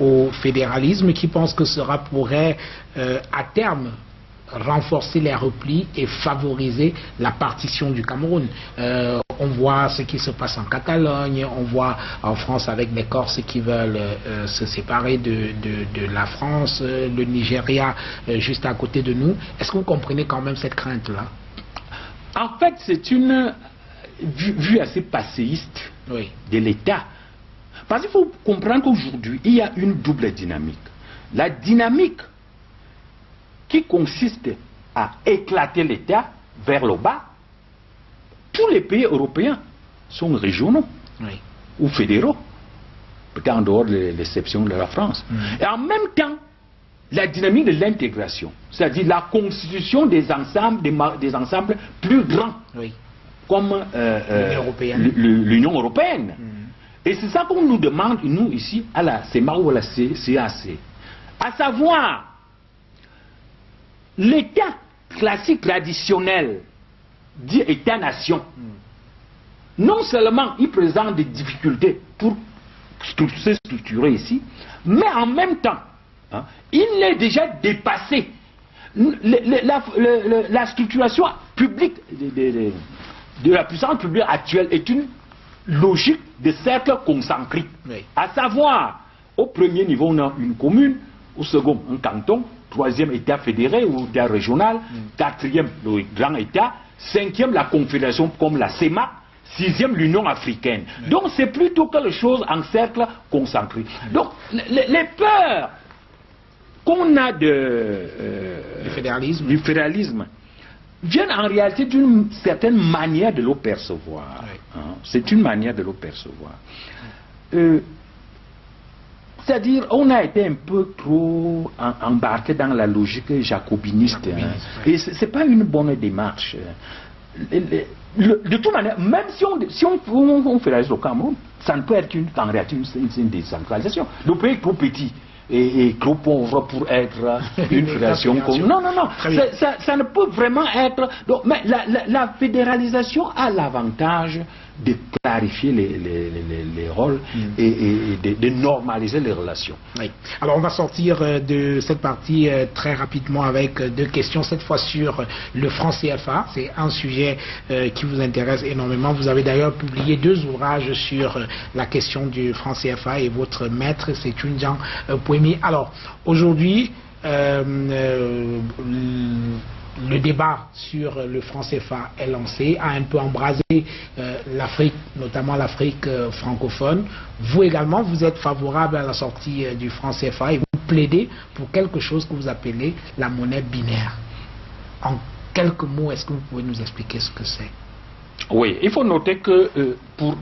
au fédéralisme, qui pensent que cela pourrait, à terme, renforcer les replis et favoriser la partition du Cameroun? On voit ce qui se passe en Catalogne, on voit en France avec les Corses qui veulent se séparer de la France, le Nigeria juste à côté de nous. Est-ce que vous comprenez quand même cette crainte-là? En fait, c'est une vue assez passéiste de l'État. Parce qu'il faut comprendre qu'aujourd'hui, il y a une double dynamique. La dynamique qui consiste à éclater l'État vers le bas. Tous les pays européens sont régionaux ou fédéraux, peut-être en dehors de l'exception de la France. Et en même temps, la dynamique de l'intégration, c'est-à-dire la constitution des ensembles plus grands, comme l'Union européenne. Et c'est ça qu'on nous demande, nous, ici, à la CEMA ou à la CAC. À savoir, l'État classique traditionnel dit État-nation, non seulement il présente des difficultés pour se structurer ici, mais en même temps, hein, il est déjà dépassé. La structuration publique de la puissance publique actuelle est une logique de cercle concentrique. Oui. À savoir, au premier niveau, on a une commune, au second, un canton, troisième, État fédéré ou État régional, quatrième, le grand État, cinquième, la confédération comme la CEMAC, sixième, l'Union africaine. Oui. Donc, c'est plutôt quelque chose en cercle concentré. Oui. Donc, les peurs qu'on a du fédéralisme viennent en réalité d'une certaine manière de le percevoir. Oui. Hein? C'est une manière de le percevoir. C'est-à-dire, on a été un peu trop embarqué dans la logique jacobiniste. Hein? Oui. Et ce n'est pas une bonne démarche. De toute manière, même si on fédéralise le Cameroun, ça ne peut être en réalité une décentralisation. Le pays est trop petit et trop pauvre pour être une fédération. Non, non, non. Ça ne peut vraiment être... Donc, mais la fédéralisation a l'avantage de clarifier les rôles et de normaliser les relations. Oui. Alors on va sortir de cette partie très rapidement avec deux questions, cette fois sur le franc CFA. C'est un sujet qui vous intéresse énormément. Vous avez d'ailleurs publié 2 ouvrages sur la question du franc CFA et votre maître, c'est Tunjiang Pouemi. Alors aujourd'hui, le débat sur le franc CFA est lancé, a un peu embrasé l'Afrique, notamment l'Afrique francophone. Vous également, vous êtes favorable à la sortie du franc CFA et vous plaidez pour quelque chose que vous appelez la monnaie binaire. En quelques mots, est-ce que vous pouvez nous expliquer ce que c'est? Oui, il faut noter que pour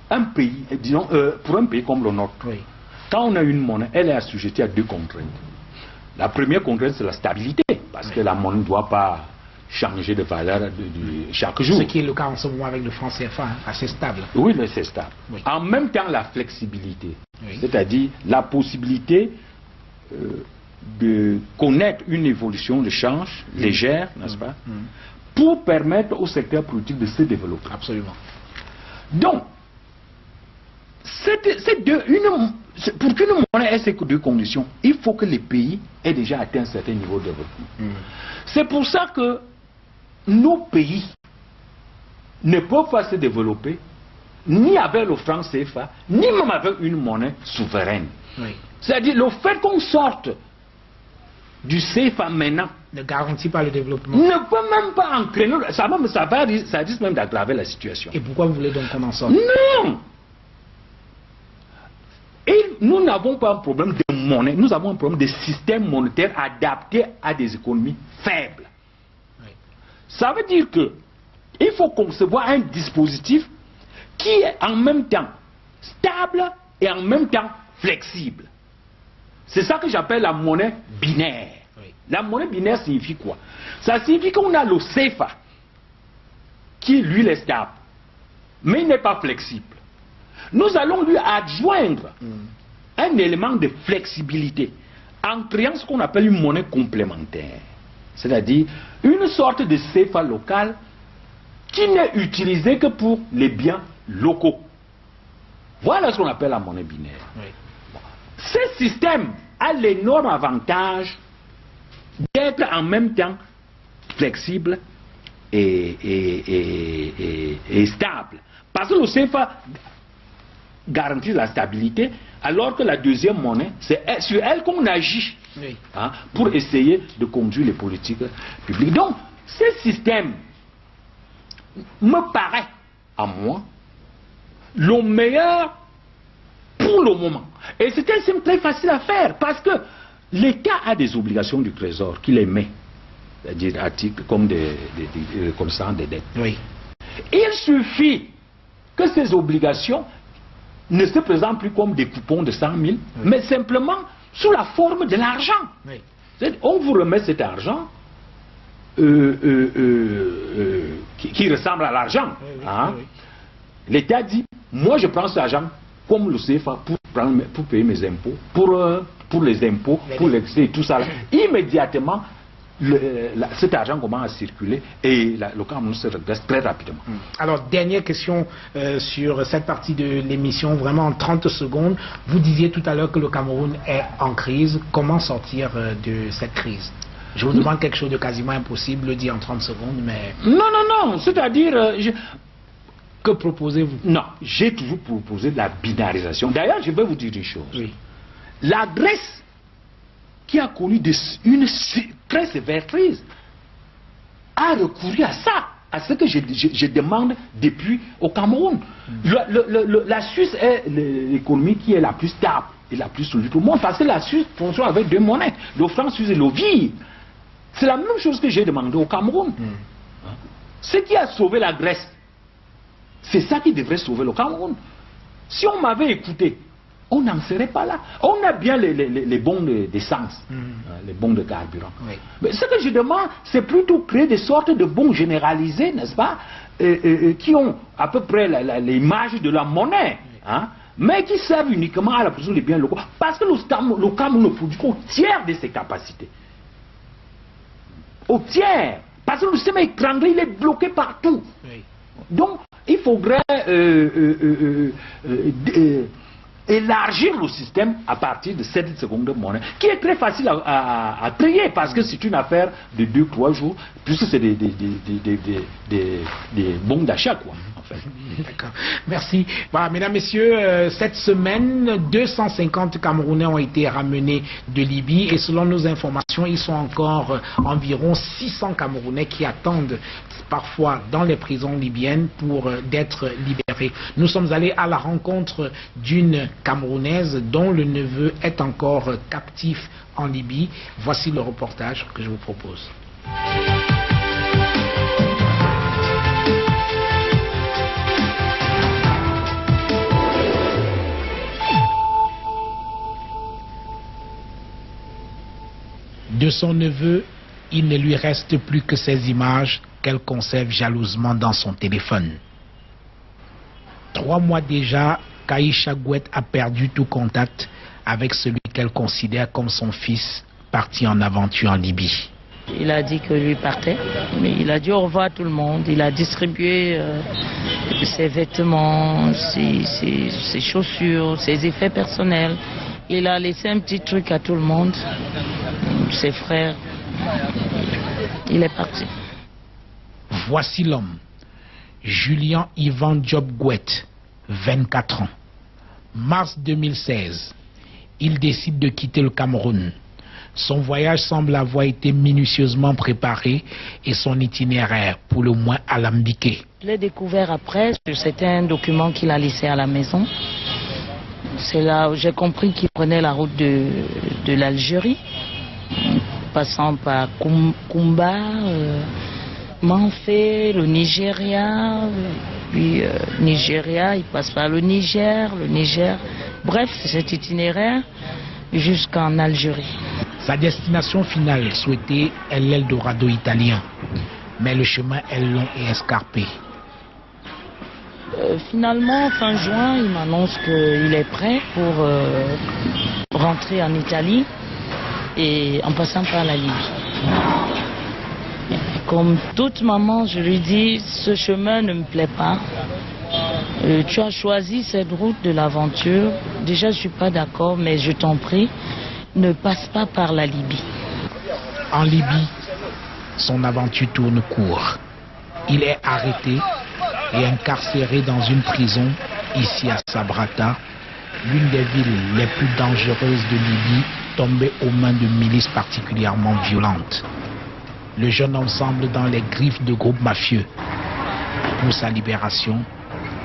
un pays, disons, pour un pays comme le nôtre, oui, quand on a une monnaie, elle est assujettie à 2 contraintes. La première contrainte, c'est la stabilité, parce que la monnaie ne doit pas changer de valeur chaque jour. Ce qui est le cas en ce moment avec le franc CFA, assez stable. Oui, mais c'est stable. Oui. En même temps, la flexibilité, oui, c'est-à-dire la possibilité de connaître une évolution de change légère, n'est-ce pas, pour permettre au secteur politique de se développer. Absolument. Donc, pour qu'une monnaie ait ces 2 conditions, il faut que les pays aient déjà atteint un certain niveau de développement. C'est pour ça que nos pays ne peuvent pas se développer ni avec le franc CFA, ni même avec une monnaie souveraine. Oui. C'est-à-dire le fait qu'on sorte du CFA maintenant ne garantit pas le développement. Ne peut même pas entraîner, ça risque même d'aggraver la situation. Et pourquoi vous voulez donc qu'on en sorte? Non! Et nous n'avons pas un problème de monnaie, nous avons un problème de système monétaire adapté à des économies faibles. Oui. Ça veut dire que il faut concevoir un dispositif qui est en même temps stable et en même temps flexible. C'est ça que j'appelle la monnaie binaire. Oui. La monnaie binaire signifie quoi? Ça signifie qu'on a le CFA qui lui est stable, mais il n'est pas flexible. Nous allons lui adjoindre un élément de flexibilité en créant ce qu'on appelle une monnaie complémentaire. C'est-à-dire une sorte de CFA local qui n'est utilisé que pour les biens locaux. Voilà ce qu'on appelle la monnaie binaire. Oui. Bon. Ce système a l'énorme avantage d'être en même temps flexible et stable. Parce que le CFA garantit la stabilité, alors que la deuxième monnaie, c'est sur elle qu'on agit, oui, hein, pour essayer de conduire les politiques publiques. Donc, ce système me paraît, à moi, le meilleur pour le moment. Et c'est un système très facile à faire, parce que l'État a des obligations du Trésor qu'il émet, c'est-à-dire articles comme comme ça, des dettes. Oui. Il suffit que ces obligations ne se présentent plus comme des coupons de 100 000, oui, mais simplement sous la forme de l'argent. Oui. On vous remet cet argent qui ressemble à l'argent. Oui, oui, hein? Oui. L'État dit, moi je prends cet argent comme le CFA pour payer mes impôts, pour les impôts, pour l'excès et tout ça. Là. Immédiatement, cet argent commence à circuler et le Cameroun se redresse très rapidement. Alors, dernière question sur cette partie de l'émission, vraiment en 30 secondes. Vous disiez tout à l'heure que le Cameroun est en crise. Comment sortir de cette crise? Je vous demande quelque chose de quasiment impossible, le dire en 30 secondes, mais... Non, c'est-à-dire... Que proposez-vous? Non, j'ai toujours proposé la binarisation. D'ailleurs, je vais vous dire une chose. Oui. La Grèce, qui a connu une très sévère crise, a recouru à ça, à ce que je demande depuis au Cameroun. La Suisse est l'économie qui est la plus stable et la plus solide au monde, parce que la Suisse fonctionne avec deux monnaies, le franc suisse et le vivre. C'est la même chose que j'ai demandé au Cameroun. Ce qui a sauvé la Grèce, c'est ça qui devrait sauver le Cameroun. Si on m'avait écouté, on n'en serait pas là. On a bien les bons d'essence, les bons de carburant. Oui. Mais ce que je demande, c'est plutôt créer des sortes de bons généralisés, n'est-ce pas, qui ont à peu près l'image de la monnaie, hein, mais qui servent uniquement à la production des biens locaux. Parce que le Cameroun ne produit qu'au tiers de ses capacités. Au tiers. Parce que le système étranger, il est bloqué partout. Oui. Donc, il faudrait élargir le système à partir de cette seconde monnaie, qui est très facile à créer, parce que c'est une affaire de 2-3 jours, puisque c'est des bons d'achat, quoi. D'accord. Merci. Voilà, mesdames, messieurs, cette semaine, 250 Camerounais ont été ramenés de Libye et selon nos informations, ils sont encore environ 600 Camerounais qui attendent parfois dans les prisons libyennes pour d'être libérés. Nous sommes allés à la rencontre d'une Camerounaise dont le neveu est encore captif en Libye. Voici le reportage que je vous propose. De son neveu, il ne lui reste plus que ces images qu'elle conserve jalousement dans son téléphone. 3 mois déjà, Kaïcha Gouet a perdu tout contact avec celui qu'elle considère comme son fils parti en aventure en Libye. Il a dit que lui partait, mais il a dit au revoir à tout le monde. Il a distribué ses vêtements, ses chaussures, ses effets personnels. Il a laissé un petit truc à tout le monde, ses frères. Il est parti. Voici l'homme, Julien Yvan Diop Gouet, 24 ans. Mars 2016, il décide de quitter le Cameroun. Son voyage semble avoir été minutieusement préparé et son itinéraire pour le moins alambiqué. Je l'ai découvert après, c'était un document qu'il a laissé à la maison. C'est là où j'ai compris qu'il prenait la route de l'Algérie, passant par Kumba, Manfé, le Nigeria, puis Nigeria, il passe par le Niger. Bref, cet itinéraire jusqu'en Algérie. Sa destination finale souhaitée est l'Eldorado italien, mais le chemin est long et escarpé. Finalement, fin juin, il m'annonce qu'il est prêt pour rentrer en Italie et en passant par la Libye. Comme toute maman, je lui dis, ce chemin ne me plaît pas. Tu as choisi cette route de l'aventure. Déjà, je ne suis pas d'accord, mais je t'en prie, ne passe pas par la Libye. En Libye, son aventure tourne court. Il est arrêté et incarcéré dans une prison, ici à Sabrata, l'une des villes les plus dangereuses de Libye, tombée aux mains de milices particulièrement violentes. Le jeune homme semble dans les griffes de groupes mafieux. Pour sa libération,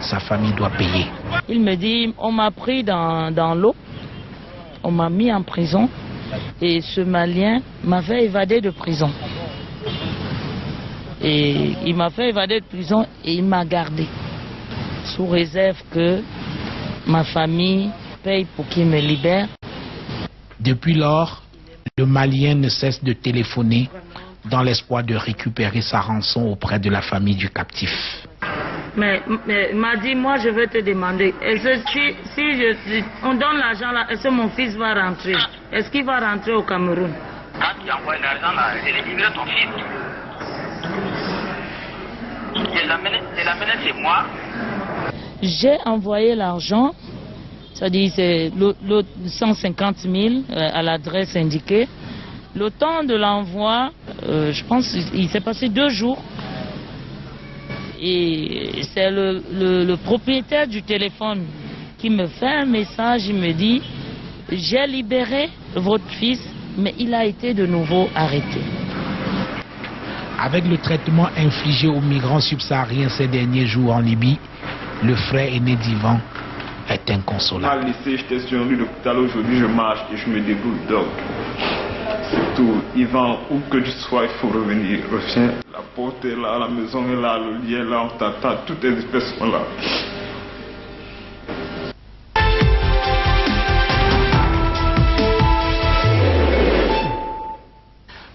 sa famille doit payer. Il me dit, on m'a pris dans l'eau, on m'a mis en prison et ce Malien m'avait évadé de prison. Et il m'a fait évader de prison et il m'a gardé. Sous réserve que ma famille paye pour qu'il me libère. Depuis lors, le Malien ne cesse de téléphoner dans l'espoir de récupérer sa rançon auprès de la famille du captif. Mais il m'a dit, moi je vais te demander, si on donne l'argent là, est-ce que mon fils va rentrer? Est-ce qu'il va rentrer au Cameroun? Quand tu envoies l'argent là, c'est libérer ton fils. Et l'amener chez moi. J'ai envoyé l'argent, c'est-à-dire c'est 150 000 à l'adresse indiquée. Le temps de l'envoi, je pense qu'il s'est passé 2 jours. Et c'est le propriétaire du téléphone qui me fait un message, il me dit « J'ai libéré votre fils, mais il a été de nouveau arrêté ». Avec le traitement infligé aux migrants subsahariens ces derniers jours en Libye, le frère aîné d'Ivan est inconsolable. Au lycée, j'étais sur une rue de l'hôpital, aujourd'hui je marche et je me débrouille donc. C'est tout. Ivan, où que tu sois, il faut revenir. Reviens. La porte est là, la maison est là, le lit est là, on t'attend, toutes les espèces sont là.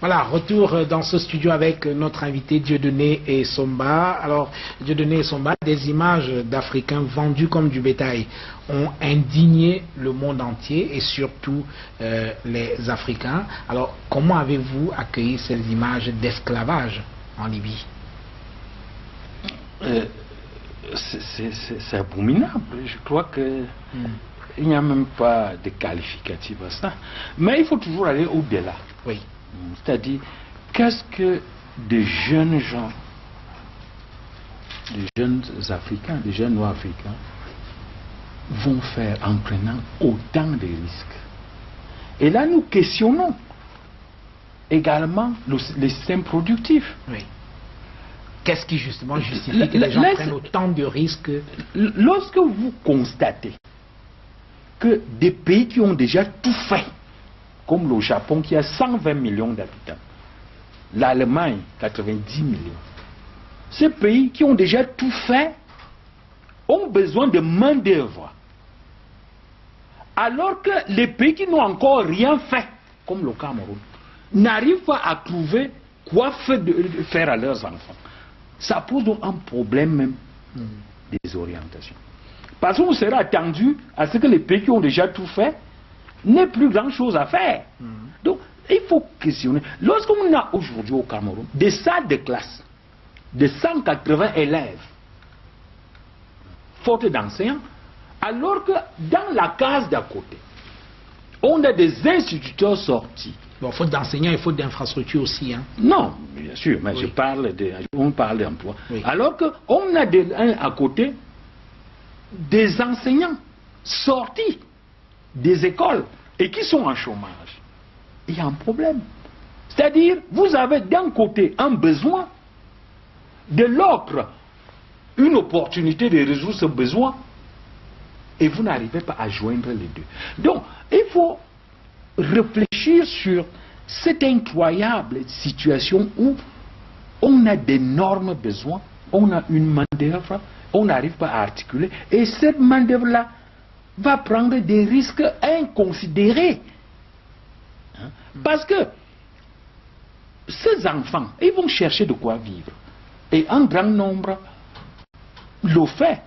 Voilà, retour dans ce studio avec notre invité Dieudonné Essomba. Alors, Dieudonné Essomba, des images d'Africains vendus comme du bétail ont indigné le monde entier et surtout les Africains. Alors, comment avez-vous accueilli ces images d'esclavage en Libye? C'est abominable. Je crois que il n'y a même pas de qualificatif à ça. Mais il faut toujours aller au-delà. Oui. C'est-à-dire, qu'est-ce que des jeunes gens, des jeunes Africains, des jeunes Noirs africains vont faire en prenant autant de risques? Et là, nous questionnons également les systèmes productifs. Oui. Qu'est-ce qui justement justifie que les gens prennent autant de risques? Lorsque vous constatez que des pays qui ont déjà tout fait, comme le Japon qui a 120 millions d'habitants, l'Allemagne 90 millions, ces pays qui ont déjà tout fait ont besoin de main d'œuvre, alors que les pays qui n'ont encore rien fait, comme le Cameroun, n'arrivent pas à trouver quoi faire à leurs enfants. Ça pose donc un problème même des orientations. Parce qu'on sera attendu à ce que les pays qui ont déjà tout fait n'aient plus grand chose à faire. Donc, il faut questionner. Lorsqu'on a aujourd'hui au Cameroun des salles de classe de 180 élèves, faute d'enseignants, alors que dans la case d'à côté, on a des instituteurs sortis. Bon, faute d'enseignants et faute d'infrastructures aussi. Hein. Non, bien sûr, mais oui. On parle d'emploi. Oui. Alors qu'on a à côté des enseignants sortis des écoles et qui sont en chômage. Il y a un problème. C'est-à-dire, vous avez d'un côté un besoin, de l'autre une opportunité de résoudre ce besoin, et vous n'arrivez pas à joindre les deux. Donc, il faut réfléchir sur cette incroyable situation où on a d'énormes besoins, on a une main-d'œuvre, on n'arrive pas à articuler, et cette main-d'œuvre-là va prendre des risques inconsidérés. Hein? Parce que ces enfants, ils vont chercher de quoi vivre. Et un grand nombre le fait,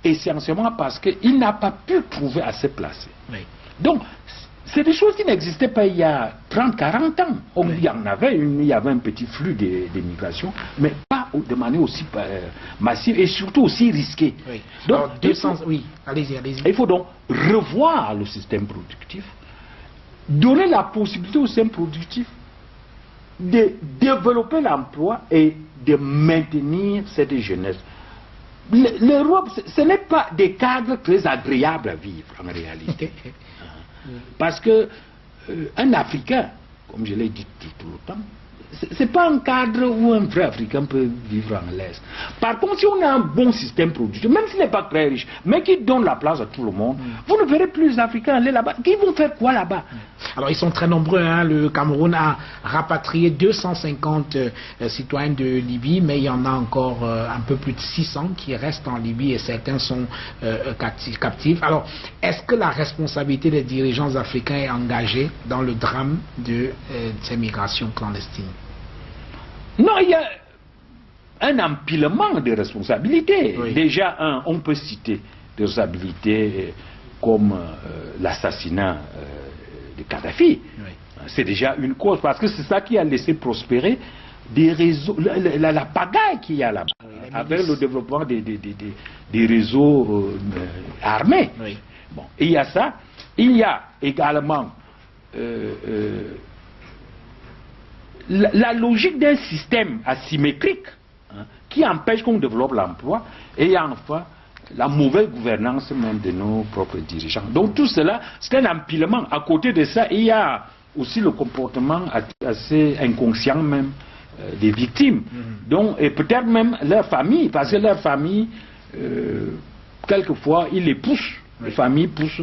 essentiellement parce qu'il n'a pas pu trouver à se placer. Oui. Donc, c'est des choses qui n'existaient pas il y a 30-40 ans. Oui. Il y avait un petit flux de migration, mais pas de manière aussi massive et surtout aussi risquée. Oui. Donc, alors, oui, allez-y, allez-y. Il faut donc revoir le système productif, donner la possibilité au système productif de développer l'emploi et de maintenir cette jeunesse. L'Europe, ce n'est pas des cadres très agréables à vivre en réalité. Parce que un Africain, comme je l'ai dit tout le temps, ce n'est pas un cadre où un vrai Africain peut vivre en l'aise. Par contre, si on a un bon système productif, même s'il n'est pas très riche, mais qui donne la place à tout le monde, vous ne verrez plus les Africains aller là-bas. Qui vont faire quoi là-bas? Alors, ils sont très nombreux. Hein. Le Cameroun a rapatrié 250 citoyens de Libye, mais il y en a encore un peu plus de 600 qui restent en Libye et certains sont captifs. Alors, est-ce que la responsabilité des dirigeants africains est engagée dans le drame de ces migrations clandestines? Non, il y a un empilement de responsabilités. Oui. Déjà, on peut citer des responsabilités comme l'assassinat de Kadhafi. Oui. c'est déjà une cause, parce que c'est ça qui a laissé prospérer des réseaux, la pagaille qu'il y a là-bas, avec le développement des réseaux armés. Oui. Bon, et il y a ça. Il y a également la logique d'un système asymétrique, hein, qui empêche qu'on développe l'emploi, et il y a enfin la mauvaise gouvernance même de nos propres dirigeants. Donc tout cela, c'est un empilement. À côté de ça, il y a aussi le comportement assez inconscient même des victimes. Donc, et peut-être même leur famille, parce que leur famille, quelquefois, ils les poussent. Les familles poussent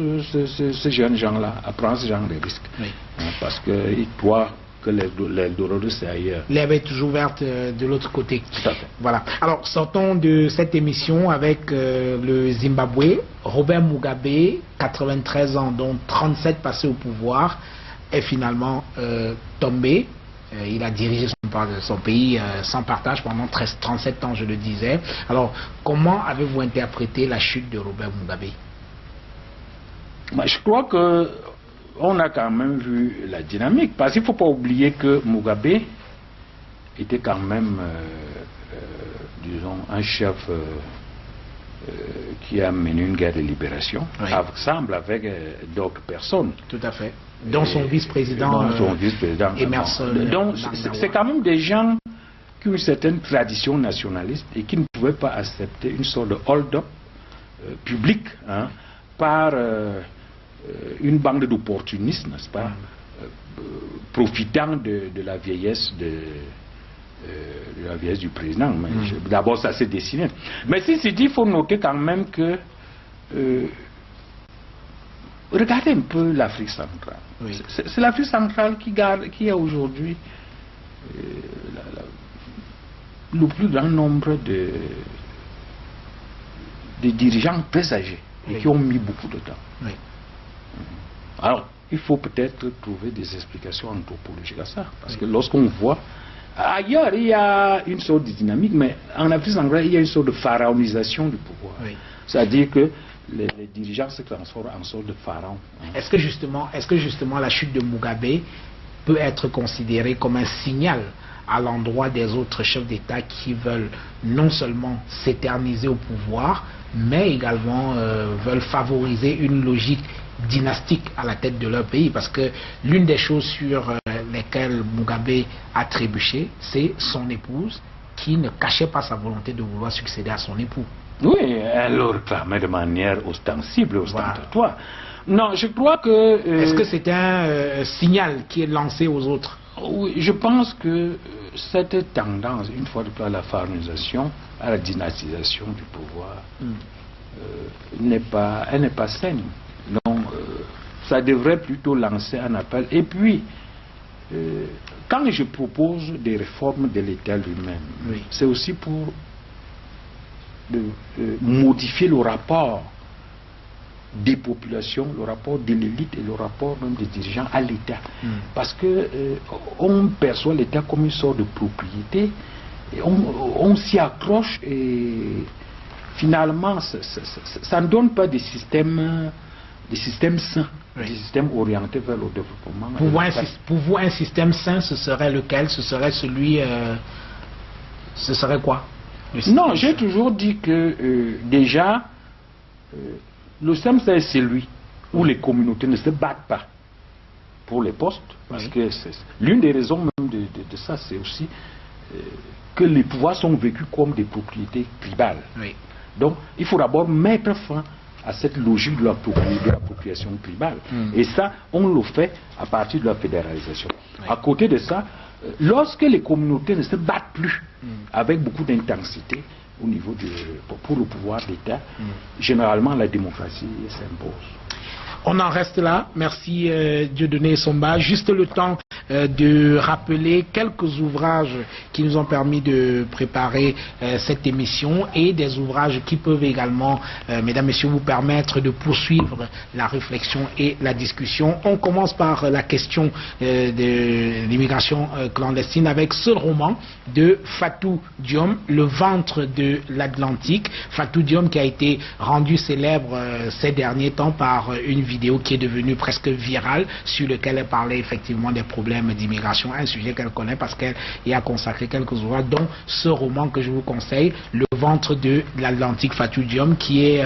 ces jeunes gens-là à prendre ce genre de risques. Oui. Parce qu'ils croient que l'Eldorado c'est ailleurs. L'herbe est toujours verte de l'autre côté. Tout à fait. Voilà. Alors, sortons de cette émission avec le Zimbabwe. Robert Mugabe, 93 ans, dont 37 passés au pouvoir, est finalement tombé. Il a dirigé son pays sans partage pendant 37 ans, je le disais. Alors, comment avez-vous interprété la chute de Robert Mugabe? Je crois que on a quand même vu la dynamique, parce qu'il ne faut pas oublier que Mugabe était quand même, disons, un chef qui a mené une guerre de libération, oui, ensemble avec d'autres personnes. Tout à fait. Dont son vice-président Emerson. Donc c'est quand même des gens qui ont une certaine tradition nationaliste et qui ne pouvaient pas accepter une sorte de hold-up public, hein, par une bande d'opportunistes, n'est-ce pas, profitant de la vieillesse du président. D'abord, ça s'est dessiné. Mais si c'est dit, il faut noter quand même que regardez un peu l'Afrique centrale. Oui. C'est l'Afrique centrale qui a aujourd'hui le plus grand nombre de dirigeants très âgés, oui, et qui ont mis beaucoup de temps. Oui. Alors, il faut peut-être trouver des explications anthropologiques à ça. Parce que lorsqu'on voit, ailleurs, il y a une sorte de dynamique, mais en Afrique centrale, il y a une sorte de pharaonisation du pouvoir. Oui. C'est-à-dire que les dirigeants se transforment en sorte de pharaon. Est-ce que justement la chute de Mugabe peut être considérée comme un signal à l'endroit des autres chefs d'État qui veulent non seulement s'éterniser au pouvoir, mais également veulent favoriser une logique dynastique à la tête de leur pays? Parce que l'une des choses sur lesquelles Mugabe a trébuché, c'est son épouse qui ne cachait pas sa volonté de vouloir succéder à son époux. Oui, elle le réclamait de manière ostensible, ostentatoire. Voilà. Non, je crois que... Est-ce que c'est un signal qui est lancé aux autres? Oui, je pense que cette tendance, une fois de plus, à la pharaonisation, à la dynastisation du pouvoir, elle n'est pas saine. Donc, ça devrait plutôt lancer un appel. Et puis, quand je propose des réformes de l'État lui-même, oui, c'est aussi pour modifier le rapport des populations, le rapport de l'élite et le rapport même des dirigeants à l'État. Parce que on perçoit l'État comme une sorte de propriété, et on s'y accroche, et finalement ça ne donne pas des systèmes sains, oui, des systèmes orientés vers le développement. Pour vous, un système sain, ce serait lequel? Ce serait celui... ce serait quoi? Non, j'ai toujours dit que déjà, le système sain, c'est celui où les communautés ne se battent pas pour les postes, parce oui, que l'une des raisons même de ça, c'est aussi que les pouvoirs sont vécus comme des propriétés tribales. Oui. Donc, il faut d'abord mettre fin à cette logique de l'appropriation tribale. Et ça, on le fait à partir de la fédéralisation. Oui. À côté de ça, lorsque les communautés ne se battent plus avec beaucoup d'intensité au niveau pour le pouvoir d'État, généralement la démocratie s'impose. On en reste là. Merci Dieudonné Somba. Juste le temps de rappeler quelques ouvrages qui nous ont permis de préparer cette émission et des ouvrages qui peuvent également, mesdames, messieurs, vous permettre de poursuivre la réflexion et la discussion. On commence par la question de l'immigration clandestine avec ce roman de Fatou Diom, Le ventre de l'Atlantique. Fatou Diom qui a été rendu célèbre ces derniers temps par une vidéo qui est devenue presque virale, sur lequel elle parlait effectivement des problèmes d'immigration, un sujet qu'elle connaît parce qu'elle y a consacré quelques ouvrages, dont ce roman que je vous conseille, Le ventre de l'Atlantique, Fatou Diom, qui est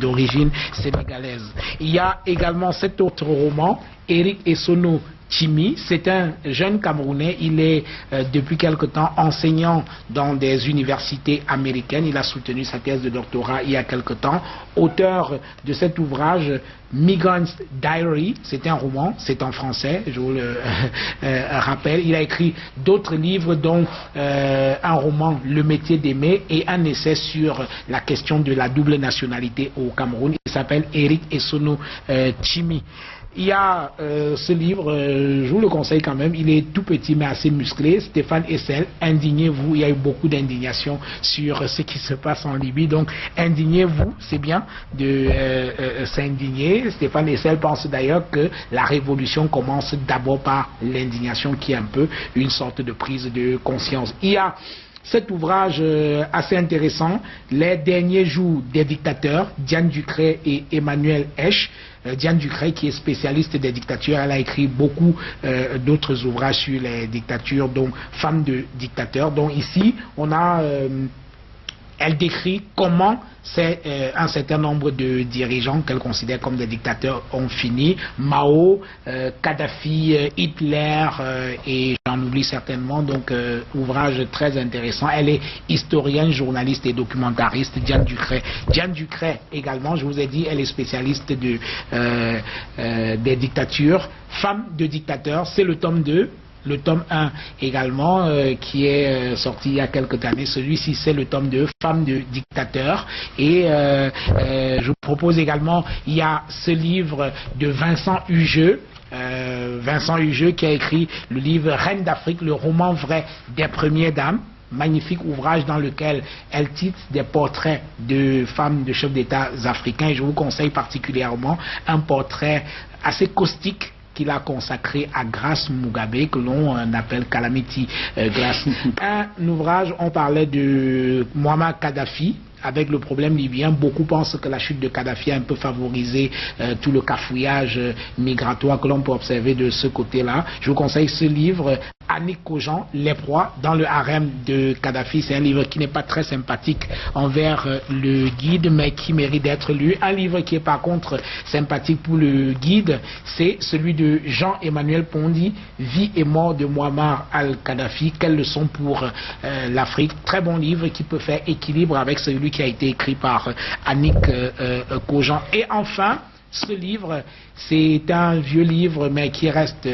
d'origine sénégalaise. Il y a également cet autre roman, Eric Essono Tchimi, c'est un jeune Camerounais, il est depuis quelque temps enseignant dans des universités américaines, il a soutenu sa thèse de doctorat il y a quelque temps, auteur de cet ouvrage Migrant's Diary, c'est un roman, c'est en français, je vous le rappelle, il a écrit d'autres livres dont un roman Le métier d'aimer et un essai sur la question de la double nationalité au Cameroun, il s'appelle Eric Essono Tchimi. Il y a ce livre, je vous le conseille quand même, il est tout petit mais assez musclé, Stéphane Hessel, Indignez-vous, il y a eu beaucoup d'indignation sur ce qui se passe en Libye, donc indignez-vous, c'est bien de s'indigner. Stéphane Hessel pense d'ailleurs que la révolution commence d'abord par l'indignation qui est un peu une sorte de prise de conscience. Il y a cet ouvrage assez intéressant, Les derniers jours des dictateurs, Diane Ducret et Emmanuel Esch. Diane Ducret, qui est spécialiste des dictatures, elle a écrit beaucoup d'autres ouvrages sur les dictatures, dont Femmes de dictateurs. Donc ici, on a, elle décrit comment un certain nombre de dirigeants qu'elle considère comme des dictateurs ont fini. Mao, Kadhafi, Hitler et j'en oublie certainement. Donc ouvrage très intéressant. Elle est historienne, journaliste et documentariste, Diane Ducret. Diane Ducret également, je vous ai dit, elle est spécialiste des dictatures. Femmes de dictateurs, c'est le tome 2. Le tome 1 également, qui est sorti il y a quelques années. Celui-ci, c'est le tome 2, Femmes de dictateurs. Et je vous propose également, il y a ce livre de Vincent Hugeux. Vincent Hugeux qui a écrit le livre Reine d'Afrique, le roman vrai des premières dames. Magnifique ouvrage dans lequel elle titre des portraits de femmes de chefs d'État africains. Et je vous conseille particulièrement un portrait assez caustique qu'il a consacré à Grace Mugabe, que l'on appelle Calamity Grace. Un ouvrage, on parlait de Muammar Kadhafi, avec le problème libyen. Beaucoup pensent que la chute de Kadhafi a un peu favorisé tout le cafouillage migratoire que l'on peut observer de ce côté-là. Je vous conseille ce livre, Annick Cogent, Les proies dans le harem de Kadhafi. C'est un livre qui n'est pas très sympathique envers le guide, mais qui mérite d'être lu. Un livre qui est par contre sympathique pour le guide, c'est celui de Jean-Emmanuel Pondy, Vie et mort de Muammar al-Kadhafi. Quelle leçon pour l'Afrique. Très bon livre qui peut faire équilibre avec celui qui a été écrit par Annick Cogent. Et enfin, ce livre, c'est un vieux livre mais qui reste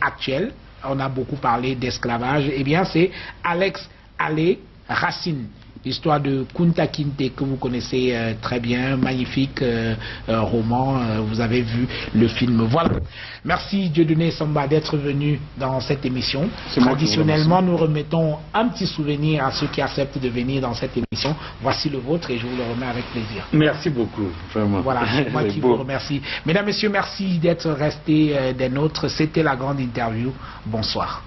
actuel. On a beaucoup parlé d'esclavage. Eh bien, c'est Alex Allais Racine, l'histoire de Kunta Kinte que vous connaissez très bien, magnifique roman, vous avez vu le film. Voilà. Merci Dieudonné Samba d'être venu dans cette émission. Traditionnellement, nous remettons un petit souvenir à ceux qui acceptent de venir dans cette émission. Voici le vôtre et je vous le remets avec plaisir. Merci beaucoup, vraiment. Voilà, c'est moi qui vous remercie. Mesdames, Messieurs, merci d'être restés des nôtres. C'était la grande interview. Bonsoir.